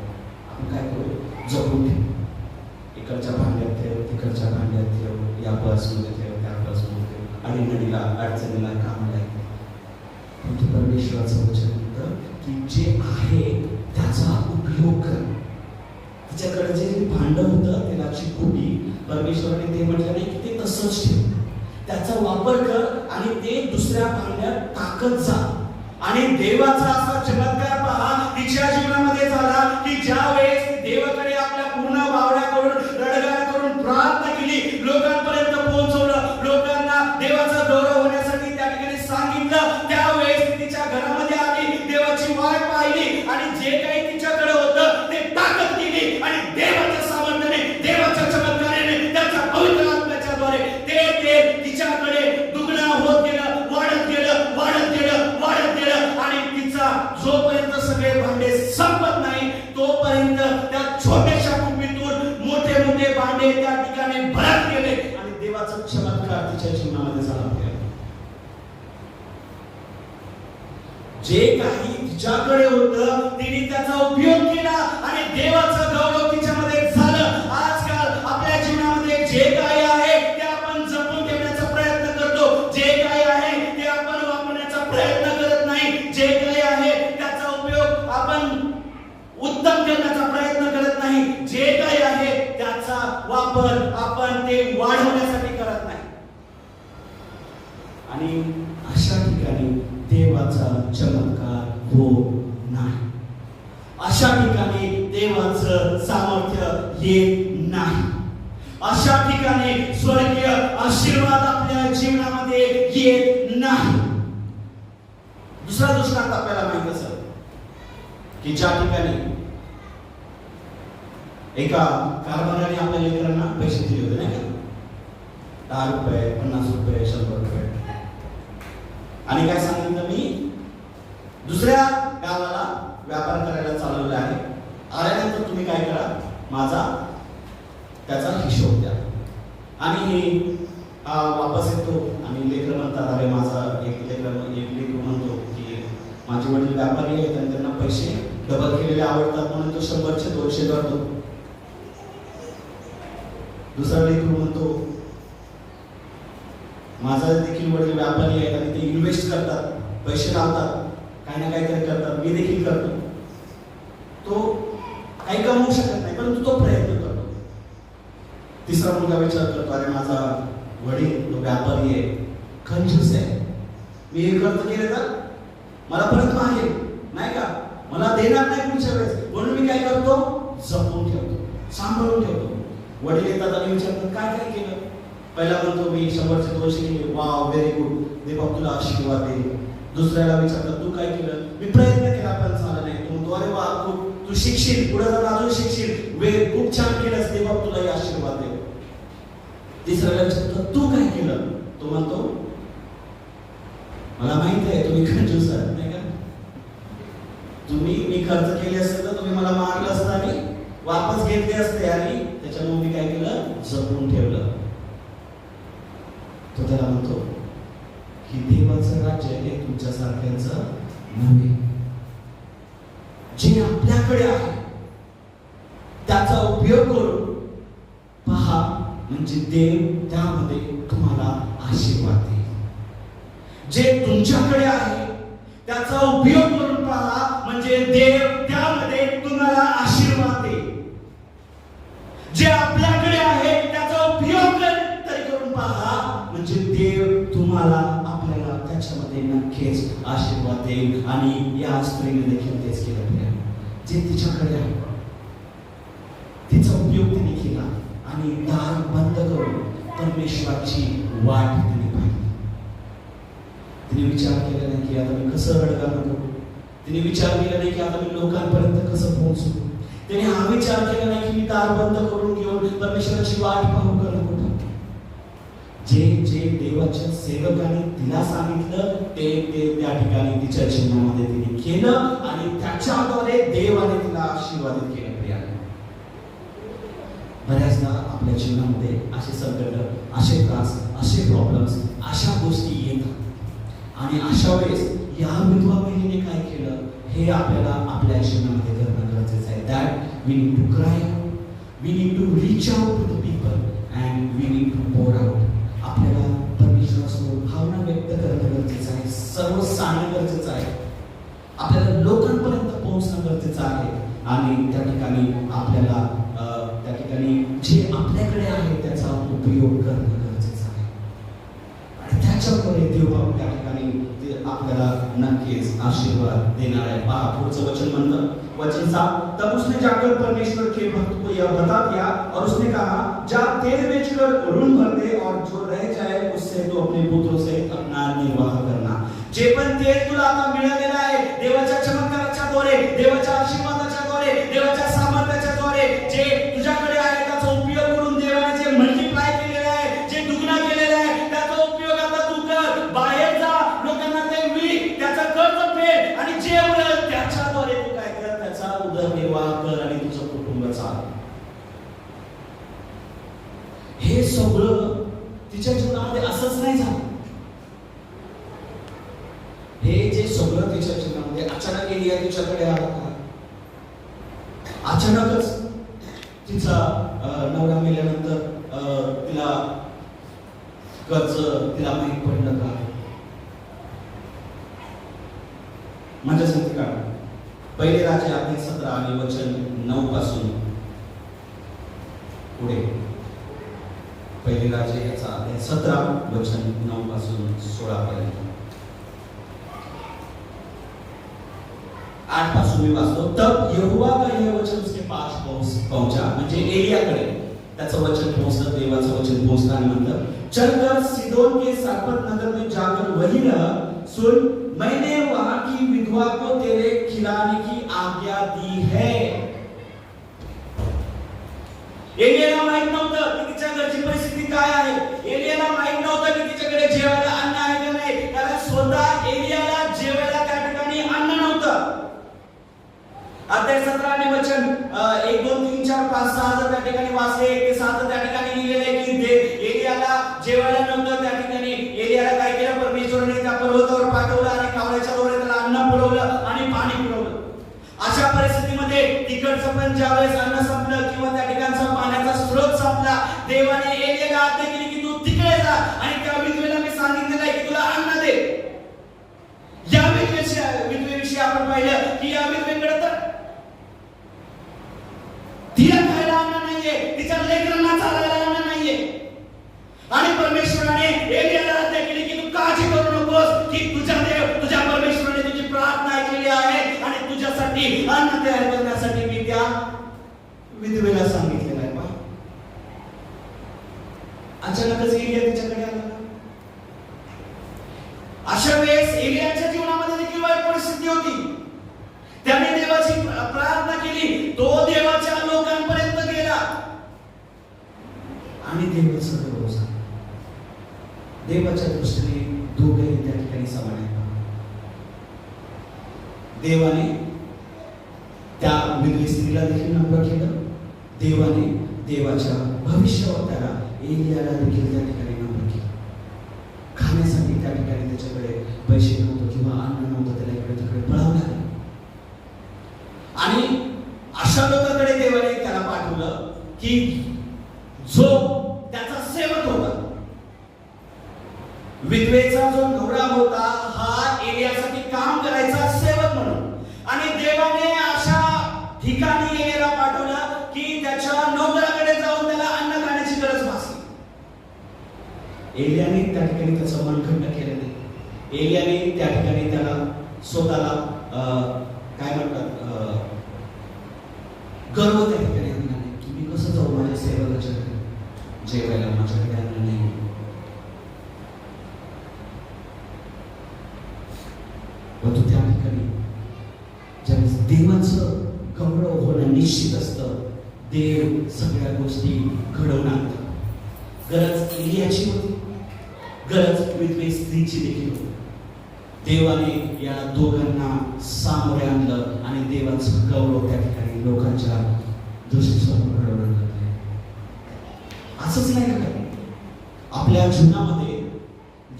आपण काय करू, जपून ठेवू. इकडच्या भांड्यात ठेव, तिकडच्या भांड्यात ठेव, या पर्समध्ये ठेव, त्या पर्समध्ये ठेव, आणि नडीला अडचणीला कामाला येते. परंतु परमेश्वराचं वचन म्हणतं की जे आहे त्याचा उपयोग कर. तिच्याकडे जे भांड होतं तेलाची कुपी, परमेश्वराने ते म्हटलं नाही की ते तसंच ठेव, त्याचा वापर कर आणि ते दुसऱ्या भांड्यात टाकत जा. आणि देवाचा असा चमत्कार पहा तिच्या जीवनामध्ये झाला की ज्या वेळेस देवाकडे आपल्या पूर्ण भावना करून रडगाणं करून प्रार्थना केली, लोकांपर्यंत पोहोचवलं, लोकांना देवाचा गौरव होण्यासाठी त्या ठिकाणी सांगितलं, त्यावेळेस तिच्या घरामध्ये आली, देवाची वाट पाहिली आणि जे काही तिच्याकडे होतं ते टाकत गेली आणि देवाच्या सामर्थ्याने, देवाच्या चमत्काराने, त्याच्या पवित्र आत्म्याच्या द्वारे ते तिच्याकडे दुगणं होत गेलं, वाढत गेलं, वाढत गेलं, वाढत गेलं. आणि तिचा जोपर्यंत सगळे भांडे संपत नाही तोपर्यंत त्या छोट्याशा कुपीतून मोठे मोठे भांडे त्या ठिकाणी भरत गेले आणि देवाचा चमत्कार तिच्या जीवनामध्ये झाला. जे काही तिच्याकडे होतं तिने त्याचा उपयोग केला आणि देवाचा गौरव तिच्यामध्ये झालं. आजकाल आपल्या जीवनामध्ये जे काही आहे ते आपण जपून ठेवण्याचा प्रयत्न करतो, जे काही आहे ते आपण वापरण्याचा प्रयत्न करत नाही, जे काही आहे त्याचा उपयोग आपण उत्तम करण्याचा प्रयत्न करत नाही, जे काही आहे त्याचा वापर आपण ते वाढवण्यासाठी करत नाही. आणि अशा ठिकाणी देवाचा चमत्कार होत नाही, अशा ठिकाणी देवाचं सामर्थ्य येत नाही, अशा ठिकाणी स्वर्गीय आशीर्वाद आपल्या जीवनामध्ये येत नाही. दुसरा दृष्टांत आपल्याला माहित असेल की ज्या ठिकाणी एका कारभाराने आपल्या लेकरांना पैसे दिले होते नाही का, 10 रुपये 50 रुपये 100 रुपये, आणि काय सांगितलं, मी दुसऱ्या गावाला व्यापार करायला चालवलं आहे, आल्यानंतर तुम्ही काय करा, माझा त्याचा हिशोब द्या. आणि वापस येतो आणि लेकर म्हणतात, अरे माझा एक लेकर म्हणतो की माझे वडील व्यापारी आहेत आणि त्यांना पैसे डबल केलेले आवडतात म्हणून तो 100चे 200 करतो. दुसरा लेकर म्हणतो, माझा देखील वडील व्यापारी आहेत आणि ते इन्व्हेस्ट करतात, पैसे लावतात, काही ना काहीतरी करतात, मी देखील करतो. तो काही कमवू शकत नाही परंतु तो प्रयत्न करतो. तिसरा मुलगा विचार करतो, अरे माझा वडील तो व्यापारी आहे, कंजूस आहे, मी हे खर्च केले तर मला परत मागेल नाही का, मला देणार नाही पुढच्या वेळेस, म्हणून मी काय करतो, जपून ठेवतो, सांभाळून ठेवतो. वडील येतात आणि विचारतात, काय काय केलं, पहिला म्हणतो, मी 100चे 200 केले, वाव व्हेरी गुड, देव तुला आशीर्वाद दे. दुसऱ्याला विचारतात, तू काय केलं, मी प्रयत्न केला पण झाला नाही. तू म्हणतो, अरे वा खूप, तू शिकशील, पुढे जाऊन अजून शिकशील, खूप छान केलंस, देव तुलाही आशीर्वाद दे. तिसऱ्याला विचारतात, तू काय केलं, तो म्हणतो, मला माहित आहे तुम्ही कंजूस आहात नाही का, मी खर्च केले असते तर तुम्ही मला मारलं असतं आणि वापस घेतले असते, आणि त्याच्यामुळे मी काय केलं, जपून ठेवलं. तो त्याला म्हणतो की देवाचं राज्य हे तुमच्यासारख्यांचं नव्हे, जे आपल्याकडे आहे त्याचा उपयोग करून पहा, म्हणजे देव त्यामध्ये तुम्हाला आशीर्वाद देईल. जे तुमच्याकडे आहे त्याचा उपयोग करून पहा, म्हणजे देव त्यामध्ये तुम्हाला आशीर्वाद देईल. जे आपल्याकडे आहे त्याचा उपयोग तरी करून पहा, म्हणजे देव तुम्हाला आपल्याला त्याच्यामध्ये नक्कीच आशीर्वाद देईल. आणि या स्त्रीने देखील तेच केलं. जे तिच्याकडे आहे तिचा उपयोग तिने केला आणि दार बंद करून परमेश्वराची वाट तिने पाहिली. तिने विचार केला नाही की आता मी कसं रडगाणं करू, तिने विचार केला नाही की आता मी लोकांपर्यंत कसं पोहोचू, तिने हा विचार केला नाही की मी दार बंद करून घेऊन परमेश्वराची वाट पाहू करणं कुठं. जे जे देवाच्या सेवकाने तिला सांगितलं ते त्या ठिकाणी तिच्या जीवनामध्ये तिने केलं आणि त्याच्याद्वारे देवाने तिला आशीर्वादित केलं. बऱ्याचदा आपल्या जीवनामध्ये असे संकट, असे त्रास, असे प्रॉब्लेम्स, अशा गोष्टी येतात आणि अशा वेळेस या विधवा महिलेने काय केलं हे आपल्याला आपल्या जीवनामध्ये करणं गरजेचं आहे. That we need to cry, we need to reach out to the people and we need to pour out. आपल्याला परमेश्वरासमोर भावना व्यक्त करणं गरजेचं आहे, सर्व सांगणं गरजेचं आहे, आपल्याला लोकांपर्यंत पोहोचणं गरजेचं आहे. आणि त्या ठिकाणी आपल्याला त्या ठिकाणी जे आपल्याकडे आहे त्याचा उपयोग करणं गरजेचं आहे आणि त्याच्यामुळे देव त्या ठिकाणी आपल्याला नक्कीच आशीर्वाद देणार आहे. पहा पुढचं वचन म्हणतं, वचन 7, तब उसने जाकर परमेश्वर के भक्त को यह बता दिया और उसने कहा, जा तेल बेचकर ऋण भर दे और जो रह जाए उससे तो अपने पुत्रों से अपना निर्वाह करना. जे पण तेल तुला आता मिळालेलं आहे देवाच्या चमत्काराच्या द्वारे, देवाच्या आशीर्वादाच्या द्वारे, देवाच्या सामर्थ्याच्या द्वारे, जे तुझ्याकडे आहे त्याचा उपयोग करून देवाने जे मल्टिप्लाय केलेलं आहे, जे दुगना केलेलं आहे त्याचा उपयोग आता तू कर. बाहेर जा, लोकांना ते विक, त्याचा कर्ज फेड आणि जे उरलं त्याच्याद्वारे तू काय कर, त्याचा उदरनिर्वाह कर आणि तुझं कुटुंब चाल. हे सगळं तिच्या जीवनामध्ये असंच नाही झालं. हे जे सगळं तिच्या जीवनामध्ये अचानक एलिया तिच्याकडे आला का, अचानकच तिचा नवरा मेल्यानंतर तिला कर्ज तिला माहित पडलं का, माझ्या सांगते का, पहिले राजे अध्याय 17 आणि वचन 9 पासून पुढे. पहिले राजे याचा अध्याय 17 वचन 9 पासून 16 पर्यंत. 8 पासून मी वाचतो. तब यहोवा का यह वचन उसके पास पहुंचा, म्हणजे एलियाकडे त्याचं वचन पोहोचलं, देवाचं वचन पोहोचलं आणि म्हणलं, चलकर सीदोन के सारपत नगर में जाकर वहीं रह, सुन, मैंने वहां की विधवा को तेरे खिलाने की आज्ञा दी है। एलियाला माहित नव्हतं की तिच्या घरची परिस्थिती काय आहे. एलियाला माहित नव्हतं की तिच्याकडे जेवायला अन्न आहे का नाही, कारण स्वतः एलियाला जेवायला त्या ठिकाणी अन्न नव्हतं. अध्याय 17 आणि वचन 1 2 3 4 5 6 जर त्या ठिकाणी वाचले, 1 ते 7 त्या ठिकाणी लिहिलेले आहे की एलियाला जेवायला नव्हतं. त्या ठिकाणी एलियाला काय केलं, परमेश्वराने त्या पर्वतावर पाठवलं आणि कावळ्याच्या दोरे त्याला अन्न पुरवलं आणि पाणी पुरवलं. अशा परिस्थितीमध्ये तिकडचं पण ज्यावेळेस अन्न संपलं किंवा त्या ठिकाणचा पाण्याचा स्रोत संपला, देवाने एलियाला आज्ञा केली की तू तिकडे जा आणि त्या विधवेला मी सांगितलेलं आहे की तुला अन्न दे. या विधवेविषयी आपण पाहिलं की या विधवेकडे तर तिला खायला अन्न नाहीये, तिच्या लेकरांना चालायला अन्न नाहीये. आणि परमेश्वराने एलियाला आज्ञा केली की तू काळजी करू नकोस, की तुझ्या देव तुझ्या परमेश्वराने तुझी प्रार्थना ऐकलेली आहे आणि तुझ्यासाठी अन्न तयार करण्यासाठी मी त्या विधवेला सांगितलेलं आहे. पहा, अचानकच एलिया तिच्याकडे आला. अशा वेळेस एलियाच्या जीवनामध्ये देखील वाईट परिस्थिती होती. त्याने देवाची प्रार्थना केली, तो देवाच्या लोकांपर्यंत गेला आणि देवाचा गौरव झाला. देवाच्या दृष्टीने दोघेही त्या ठिकाणी समान आहेत. देवाने त्या विधवी स्त्रीला देखील नम्र केलं. देवाने देवाच्या भविष्यवक्त्याला एलियाला देखील त्या ठिकाणी नम्र केलं. खाण्यासाठी त्या ठिकाणी त्याच्याकडे पैसे नव्हते किंवा अन्न नव्हतं, त्याला इकडे तिकडे पळावं लागलं. आणि अशा लोकांकडे देवाने त्याला पाठवलं की जो त्याचा सेवक होता. विधवेचा जो नवरा होता हा एलियासाठी काम करायचा सेवक म्हणून. आणि देवाने अशा ठिकाणी एलियाला पाठवलं की त्याच्या नोकराकडे जाऊन त्याला अन्न खाण्याची गरज भासली. एलियाने त्या ठिकाणी त्याचं मन खंड केलं नाही. एलियाने त्या ठिकाणी त्याला स्वतःला काय म्हणतात गर्व त्या ठिकाणी आणला नाही की मी कसं जाऊ माझ्या सेवकाच्या घरी जेवायला, माझ्याकडे अन्न नाही. परंतु त्या ठिकाणी ज्यावेळेस देवाचं गौरव होणं निश्चित असतं, देव सगळ्या गोष्टी घडवून आणतात. गरज एलियाची होती, गरज विधवे स्त्रीची देखील होती. देवाने या दोघांना सामोरे आणलं आणि देवाचं गौरव त्या ठिकाणी लोकांच्या दृष्टीसमोर घडवून आणलं. असंच नाही घडत. आपल्या जीवनामध्ये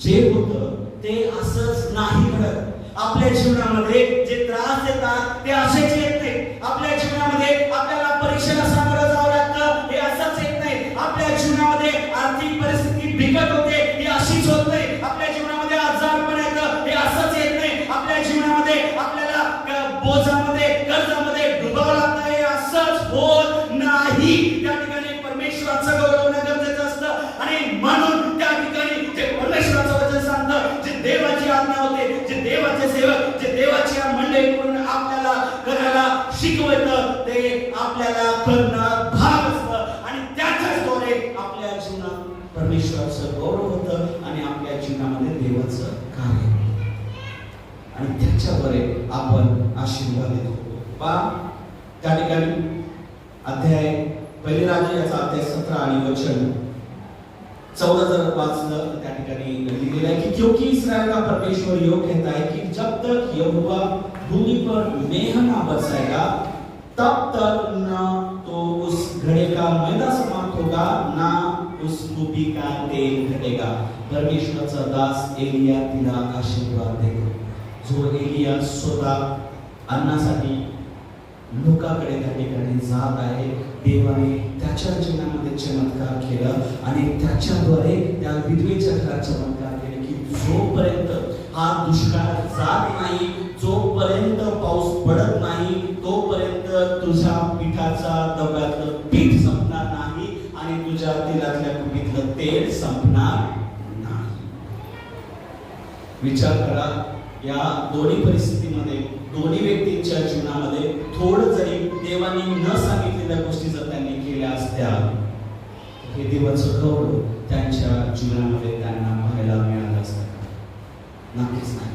जे होतं ते असंच नाही घडत. आपल्या जीवनामध्ये जे त्रास येतात ते असेच येत नाही. आपल्या जीवनामध्ये आपल्याला परीक्षेला सामोरं जावं लागतं, हे असंच येत नाही. आपल्या जीवनामध्ये आर्थिक परिस्थिती बिकट होते, ही अशीच होत नाही. आपल्या जीवनामध्ये आजारपण येतं, हे असंच येत नाही. आपल्या जीवनामध्ये आपल्याला बोजामध्ये कर्जामध्ये डुबावं लागतं, हे असंच होत नाही. त्या ठिकाणी परमेश्वराचं गौरव गरजेचं असतं. आणि म्हणून त्या ठिकाणी जे परमेश्वराचं वचन सांगतं, जे देवाची आज्ञा होते, जे देवाचे सेवक, जे देवाची मंडळीकडून आपल्याला करायला शिकवतं, ते आपल्याला करणं भाग असतं. आणि त्याच्याद्वारे आपल्या जीवनात परमेश्वराचं गौरव होतं आणि आपल्या जीवनामध्ये देवाचं कार्य आणि त्याच्याद्वारे आपण आशीर्वाद होतो. पहा, त्या ठिकाणी अध्याय पहिले राजा याचा अध्याय 17 आणि वचन 14 जर वाचलं त्या ठिकाणी लिहिलेलं आहे की क्योंकि इस्राएल का परमेश्वर यो कहता है कि जब तक यहोवा भूमि पर मेह ना बरसाएगा तब तक न तो उस घड़े का मैदा समाप्त होगा ना उस कुपी का तेल घटेगा. परमेश्वराचा दास एलिया तिला आशीर्वाद देतो. जो एलिया स्वतः अन्नासाठी लोकांकडे त्या ठिकाणी जात आहे. देवाने त्याच्या जीवनामध्ये चमत्कार केला आणि त्याच्याद्वारे त्या विधवेच्या घरात चमत्कार केले की जोपर्यंत हा दुष्काळ जात नाही, जोपर्यंत पाऊस पडत नाही, तोपर्यंत तुझ्या पिठाचा डब्यातलं पीठ संपणार नाही आणि तुझ्या तेलातल्या कुपीतलं तेल संपणार नाही. विचार करा, या दोन्ही परिस्थितीमध्ये दोन्ही व्यक्तींच्या जीवनामध्ये थोडं जरी देवाने न सांगितलेल्या गोष्टी जर त्यांनी केल्या असत्या, हे देवाचं गौरव त्यांच्या जीवनामध्ये त्यांना पाहायला मिळालं असतं. नक्कीच नाही.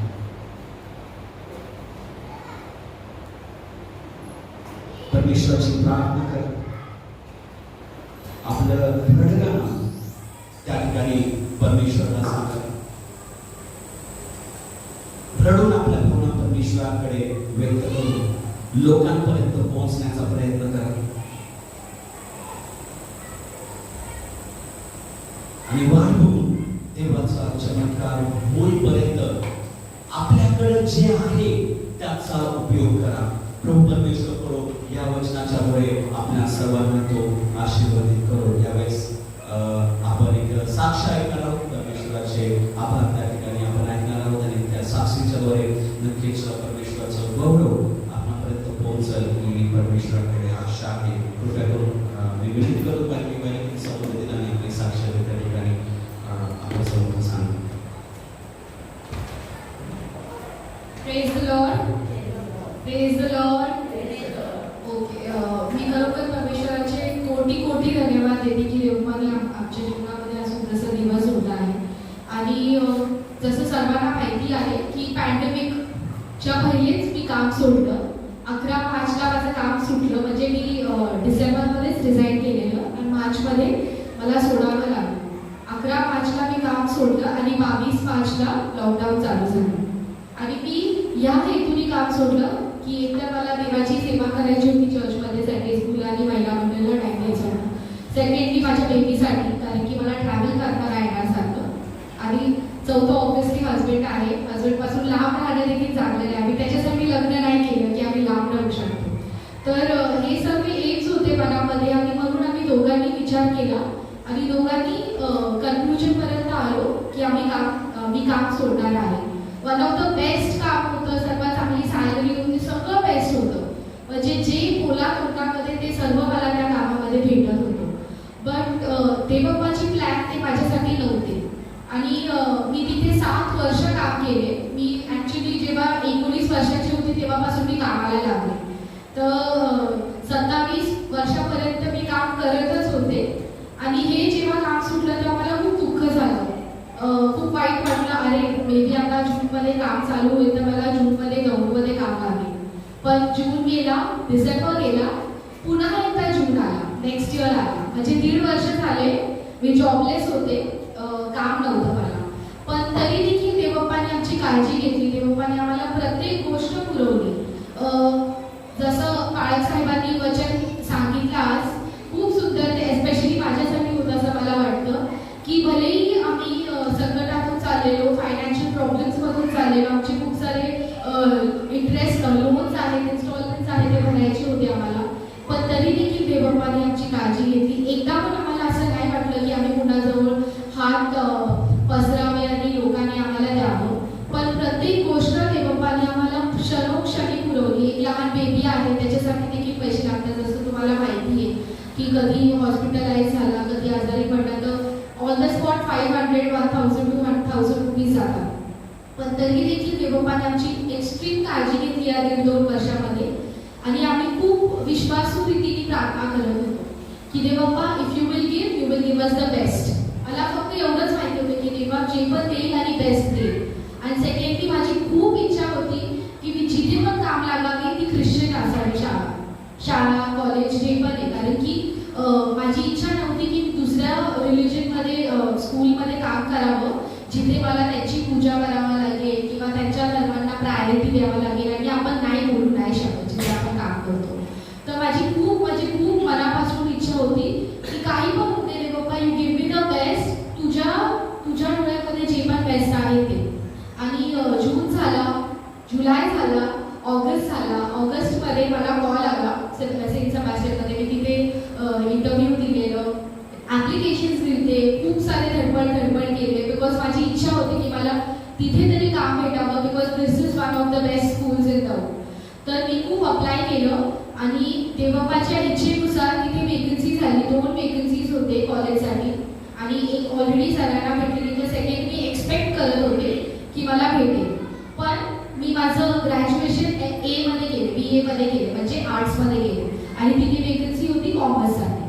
परमेश्वराची प्रार्थना करा. आपलं रडगाणं त्या ठिकाणी परमेश्वराला सांगा. रडून आपल्या भावना परमेश्वराकडे व्यक्त करून लोकांपर्यंत पोहोचण्याचा प्रयत्न करा. आणि वाढवून देवाचा चमत्कार होईपर्यंत आपल्याकडे जे आहे त्याचा उपयोग करा. प्रभू परमेश्वर करो या वचनाच्यामुळे आपल्या सर्वांना तो आशीर्वादित करो. यावेळेस आपण एक साक्ष ऐकणार आहोत. परमेश्वराचे आभार त्या ठिकाणी आपण ऐकणार आहोत आणि त्या साक्षीच्या द्वारे नक्कीच परमेश्वराचं गौरव आपल्यापर्यंत पोहोचल ही परमेश्वराकडे आशा आहे. कृपया करून मी विनंती करतो की समोर दिनाने आपली साक्ष त्या ठिकाणी आपल्या समोर सांग. Praise the Lord. Praise the Lord. Okay, मी खरोखर परमेश्वराचे कोटी कोटी धन्यवाद देते की देवपाने आमच्या जीवनामध्ये हा सुंदरसा दिवस होता आहे. आणि जसं सर्वांना माहिती आहे की पॅन्डेमिकच्या पहिलेच मी काम सोडलं. 11 मार्चला माझं काम सुटलं. म्हणजे मी डिसेंबरमध्येच रिझाईन केलेलं आणि मार्चमध्ये मला सोडावं लागलं. 11 मार्चला मी काम सोडलं आणि 22 मार्चला लॉकडाऊन चालू झालं. आणि मी या हेतूने काम सोडलं की एकतर मला देवाची सेवा करायची होती चर्चमध्ये, संडे स्कूल आणि महिला मंडळाला टाइम द्यायचा. सेकंडली माझ्या बेबीसाठी, कारण की मला ट्रॅव्हल करता येणार सारखं. आणि चौथं ऑब्व्हियसली हजबंड आहे. हजबंडपासून लांब राहणं देखील चांगलं आहे. आम्ही त्याच्यासाठी लग्न नाही केलं की आम्ही लांब राहू शकतो. तर हे सर्व एम्स होते मनामध्ये आणि म्हणून आम्ही दोघांनी विचार केला आणि दोघांनी कन्क्लुजनपर्यंत आलो की मी काम सोडणार आहे. वन ऑफ द बेस्ट काम होतं, सर्वात चांगली सॅलरी होती, सगळं बेस्ट होतं. म्हणजे जे पोला तोटामध्ये ते सर्व मला त्या कामामध्ये भेटत होतं. बट देवबाबाची प्लॅन ते माझ्यासाठी नव्हते. आणि मी तिथे 7 वर्ष काम केले. मी ॲक्च्युली जेव्हा 19 वर्षाची होती तेव्हापासून मी कामाला लागले. तर 27 वर्षापर्यंत मी काम करतच होते. आणि हे जेव्हा काम सुटलं तेव्हा मला खूप दुःख झालं. खूप वाईट वाटलं. अरे मे बी आता जूनमध्ये काम चालू होईल तर मला जूनमध्ये गौरवमध्ये काम लागेल. पण जून गेला, डिसेंबर गेला, पुन्हा एकदा जून आला, नेक्स्ट इयर आला. म्हणजे 1.5 वर्ष झाले मी जॉबलेस होते. काम नव्हतं मला. पण तरी देखील देवबापाने आमची काळजी घेतली. देवबापाने आम्हाला प्रत्येक गोष्ट पुरवली. जसं काळक साहेबांनी वचन सांगितलं आज, खूप सुंदर ते एस्पेशली माझ्यासाठी होतं असं मला वाटतं की भलेही आम्ही संकटातून चाललेलो, फायनान्शियल प्रॉब्लेम्समधून चाललेलो, आमचे खूप सारे इंटरेस्ट लोन्स आहेत, इन्स्टॉलमेंट्स आहेत, ते भरायचे होते आम्हाला. पण तरी देखील देवबापाने आमची काळजी घेतली. एकदा पण आम्हाला असं नाही वाटलं की आम्ही कुणाजवळ हात पसरावे आणि लोकांनी आम्हाला द्यावं. पण प्रत्येक गोष्ट देवबापाने आम्हाला क्षणोक्षणी पुरवली. एक लहान बेबी आहे, त्याच्यासाठी देखील पैसे लागतात. जसं तुम्हाला माहिती आहे की कधी हॉस्पिटलाइज झाला, कधी आजारी पडला तर on the spot 500, 1000 to 1000 rupees जातात. पण तरी देखील देवबापाने आमची एक्स्ट्रीम काळजी घेतली या 1.5-2 वर्षामध्ये. आणि आम्ही खूप विश्वासू रीतीने प्रार्थना करत होतो की देवबापा, if you will give us the best. मला फक्त एवढंच माहिती होतं की देवा जे पण देईल आणि बेस्ट देईल. आणि सेकंडली माझी खूप इच्छा होती की मी जिथे पण काम लागावी ती ख्रिश्चन असावी शाळा कॉलेज जे पण आहे. कारण की माझी इच्छा नव्हती की दुसऱ्या रिलिजनमध्ये स्कूलमध्ये काम करावं जिथे मला त्यांची पूजा करावं लागेल किंवा त्यांच्या धर्मांना प्रायोरिटी द्यावं लागेल आणि आपण नाही बोलू नाही शकत जिथे आपण काम करतो. तर माझी खूप मनापासून इच्छा होती की काही पण होते रे बाबा, you give me the best. तुझ्या डोळ्यामध्ये जे पण बेस्ट आहे ते. आणि जून झाला, जुलै झाला, ऑगस्ट झाला. ऑगस्टमध्ये मला कॉल आला सेंट सेबास्टियनमध्ये. मी तिथे इंटरव्ह्यू दिलेलं, ॲप्लिकेशन्स दिले, खूप सारे धडपड केले. बिकॉज माझी इच्छा होती की मला तिथे तरी काम भेटावं. Because this is one of the best schools in the world. तर मी खूप अप्लाय केलं आणि देवबापाच्या इच्छेनुसार तिथे वेकन्सी झाली. 2 वेकन्सीज होते कॉलेजसाठी आणि एक ऑलरेडी सरांना भेटलेली. तर सेकंड मी एक्सपेक्ट करत होते की मला भेटेल. पण मी माझं ग्रॅज्युएशन मध्ये केले, BA मध्ये केले, म्हणजे आर्ट्समध्ये केले. आणि तिथे वेकन्सी होती कॉमर्ससाठी.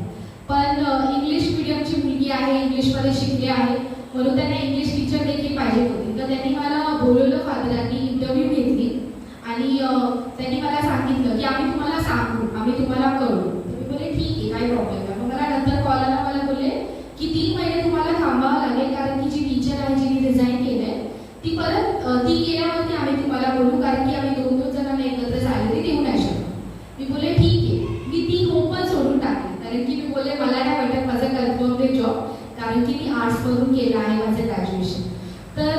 पण इंग्लिश मीडियमची मुलगी आहे, इंग्लिशमध्ये शिकली आहे, म्हणून त्यांना इंग्लिश टीचर देखील पाहिजे होती. तर त्यांनी मला बोलवलं, फादरांनी इंटरव्ह्यू घेतली आणि त्यांनी मला सांगितलं की आम्ही तुम्हाला सांगू, आम्ही तुम्हाला कळू. तर मी बोलले ठीक आहे, काही प्रॉब्लेम नाही. मग मला नंतर कॉल आला, मला बोलले की 3 महिने तुम्हाला थांबावं लागेल, कारण की जी टीचर आहे जिने रिझाईन केलंय ती परत ती गेल्यावरती आम्ही तुम्हाला बोलू, कारण की आम्ही 2-2 जणांना एकत्र सॅलरी देऊ नाही शकत. मी बोलले ठीक आहे. मी ती होप पण सोडून टाकली, कारण की मी बोलले मला नाही वाटत माझं कन्फर्म ते जॉब, कारण की मी आर्ट्समधून केलं आहे माझं ग्रॅज्युएशन. तर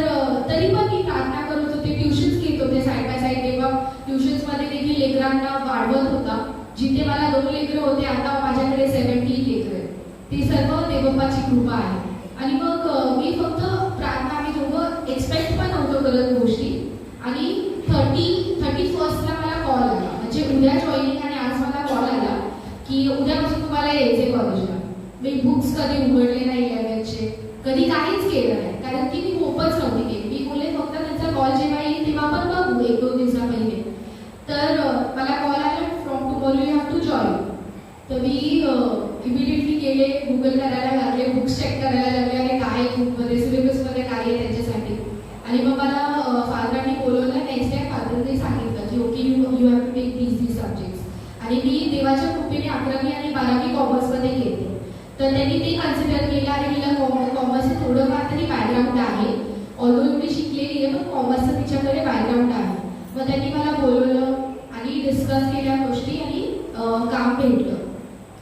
तरी पण मी प्रार्थना करत होते, ट्युशन्स घेत होते साईड बाय साईड. तेव्हा ट्युशन्समध्ये देखील लेकरांना वाढवत होता. जिथे मला 2 लेकरं होते, आता माझ्याकडे 70 लेकरं आहेत. ते सर्व देवबापाची कृपा आहे. आणि मग मी फक्त प्रार्थना, मी दोघं एक्सपेक्ट पण नव्हतं करत गोष्टी. आणि 31st मला कॉल आला, म्हणजे उद्या जॉईनिंग, आणि आज मला कॉल आला की उद्यापासून तुम्हाला यायचे कॉलेजला. मी बुक्स कधी उघडले नाही 11चे, कधी काहीच केलं नाही, कारण की मी होपच नव्हती केली. मी बोलले फक्त त्यांचा कॉल जेव्हा येईल तेव्हा आपण बघू 1-2 दिवसा पहिले. तर मला कॉल आला, from tomorrow you have to join. तर मी इमिडिएटली गेले, गुगल करायला लागले, बुक्स चेक करायला लागले, आणि काय बुकमध्ये सिलेबसमध्ये काय आहे त्यांच्यासाठी. आणि मग मला फादरांनी बोलवलं. नेक्स्ट डे फादरांनी सांगितलं की okay you have to take these subjects. आणि मी देवाच्या कृपेने 11वी आणि 12वी कॉमर्समध्ये घेते. तर त्यांनी ते कन्सिडर केलं, आणि तिला कॉमर्सचं थोडंफार तरी बॅकग्राऊंड आहे. ऑल्दो एवढी शिकलेली आहे, पण कॉमर्सचं तिच्याकडे बॅकग्राऊंड आहे. मग त्यांनी मला बोलवलं आणि डिस्कस केल्या गोष्टी, आणि काम भेटलं.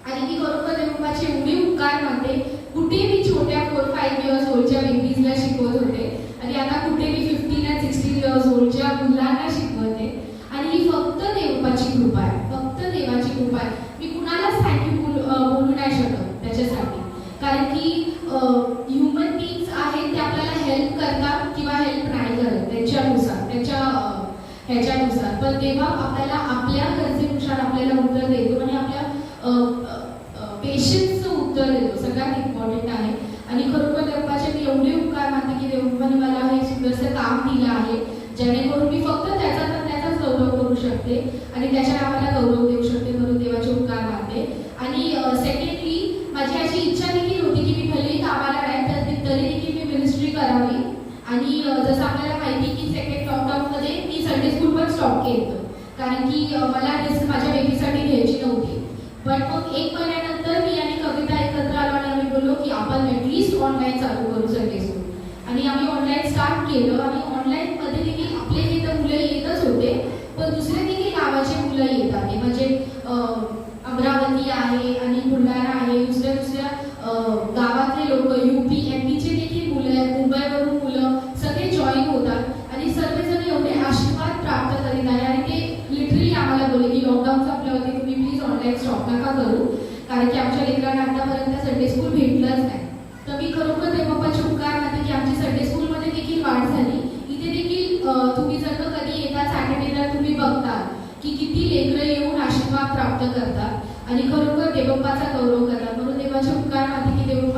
आणि मी खरोखर देवबापाचे एवढे उपकार मानते. कुठे मी छोट्या 4-5 इयर्स ओल्डच्या बेबीजला शिकवत होते, आणि आता कुठे मी 15 and 16 इयर्स ओल्डच्या मुलांना शिकवते. आणि ही फक्त देवबापाची कृपा आहे, फक्त देवाची कृपा आहे. मी कुणालाच थँक्यू बोलू नाही शकत त्याच्यासाठी, कारण की ह्युमन बीइंग्स आहेत ते आपल्याला हेल्प करतात किंवा हेल्प नाही करत त्यांच्यानुसार, त्यांच्या ह्याच्यानुसार. पण तेव्हा आपल्याला आपल्या गरजेनुसार आपल्याला उत्तर देतो, आणि आपल्या पेशन्सचं उत्तर देतो, सगळ्यात इम्पॉर्टंट आहे. आणि खरोखर देवबापाचे मी एवढे उपकार मानते की देवबापाने मला हे सुंदरसं काम दिलं आहे, जेणेकरून मी फक्त त्याचाच गौरव करू शकते, आणि त्याच्या नावाला गौरव देऊ शकते, म्हणून देवाचे उपकार मानते. आणि सेकंडली माझी अशी इच्छा देखील होती की मी भलेही कामाला नाही, तर तरी देखील मी मिनिस्ट्री करावी. आणि जसं आपल्याला माहिती की सेकंड लॉकडाऊनमध्ये मी संडे स्कूल पण स्टॉप केलं, कारण की मला रिस्क माझ्या बेबीसाठी घ्यायची नव्हती. पण मग 1 महिन्यानंतर मी आणि कविता एकत्र आलो, आणि आम्ही बोललो की आपण ॲटलिस्ट ऑनलाईन चालू करू संडे स्कूल. आणि आम्ही ऑनलाईन स्टार्ट केलं, आणि ऑनलाईनमध्ये देखील आपले इथं मुलं येतच होते, पण दुसरे देखील गावाचे मुलं येतात. म्हणजे अमरावती आहे, आणि बुलढाणा आहे, दुसऱ्या गावातले लोक, UP, MPचे देखील मुलं आहेत, मुंबईवरून मुलं सगळे जॉईन होतात. आणि सर्वजण एवढे आशीर्वाद प्राप्त करीत आहे. आणि ते लिटरली आम्हाला बोलले की लॉकडाऊन संपल्यावरती तुम्ही प्लीज ऑनलाईन स्टॉप नका करू, कारण की आमच्या लेकरांना आतापर्यंत संडे स्कूल भेटलंच नाही. तर मी खरोखर देवबापाचे उपकार मानते की आमची संडे स्कूलमध्ये देखील वाढ झाली. इथे देखील तुम्ही जर कधी येतात सॅटर्डेला, तुम्ही बघता की किती लेकरं येऊन आशीर्वाद प्राप्त करतात, आणि खरोखर देवबापाचा गौरव करतात. म्हणून देवाचे उपकार मानते की देव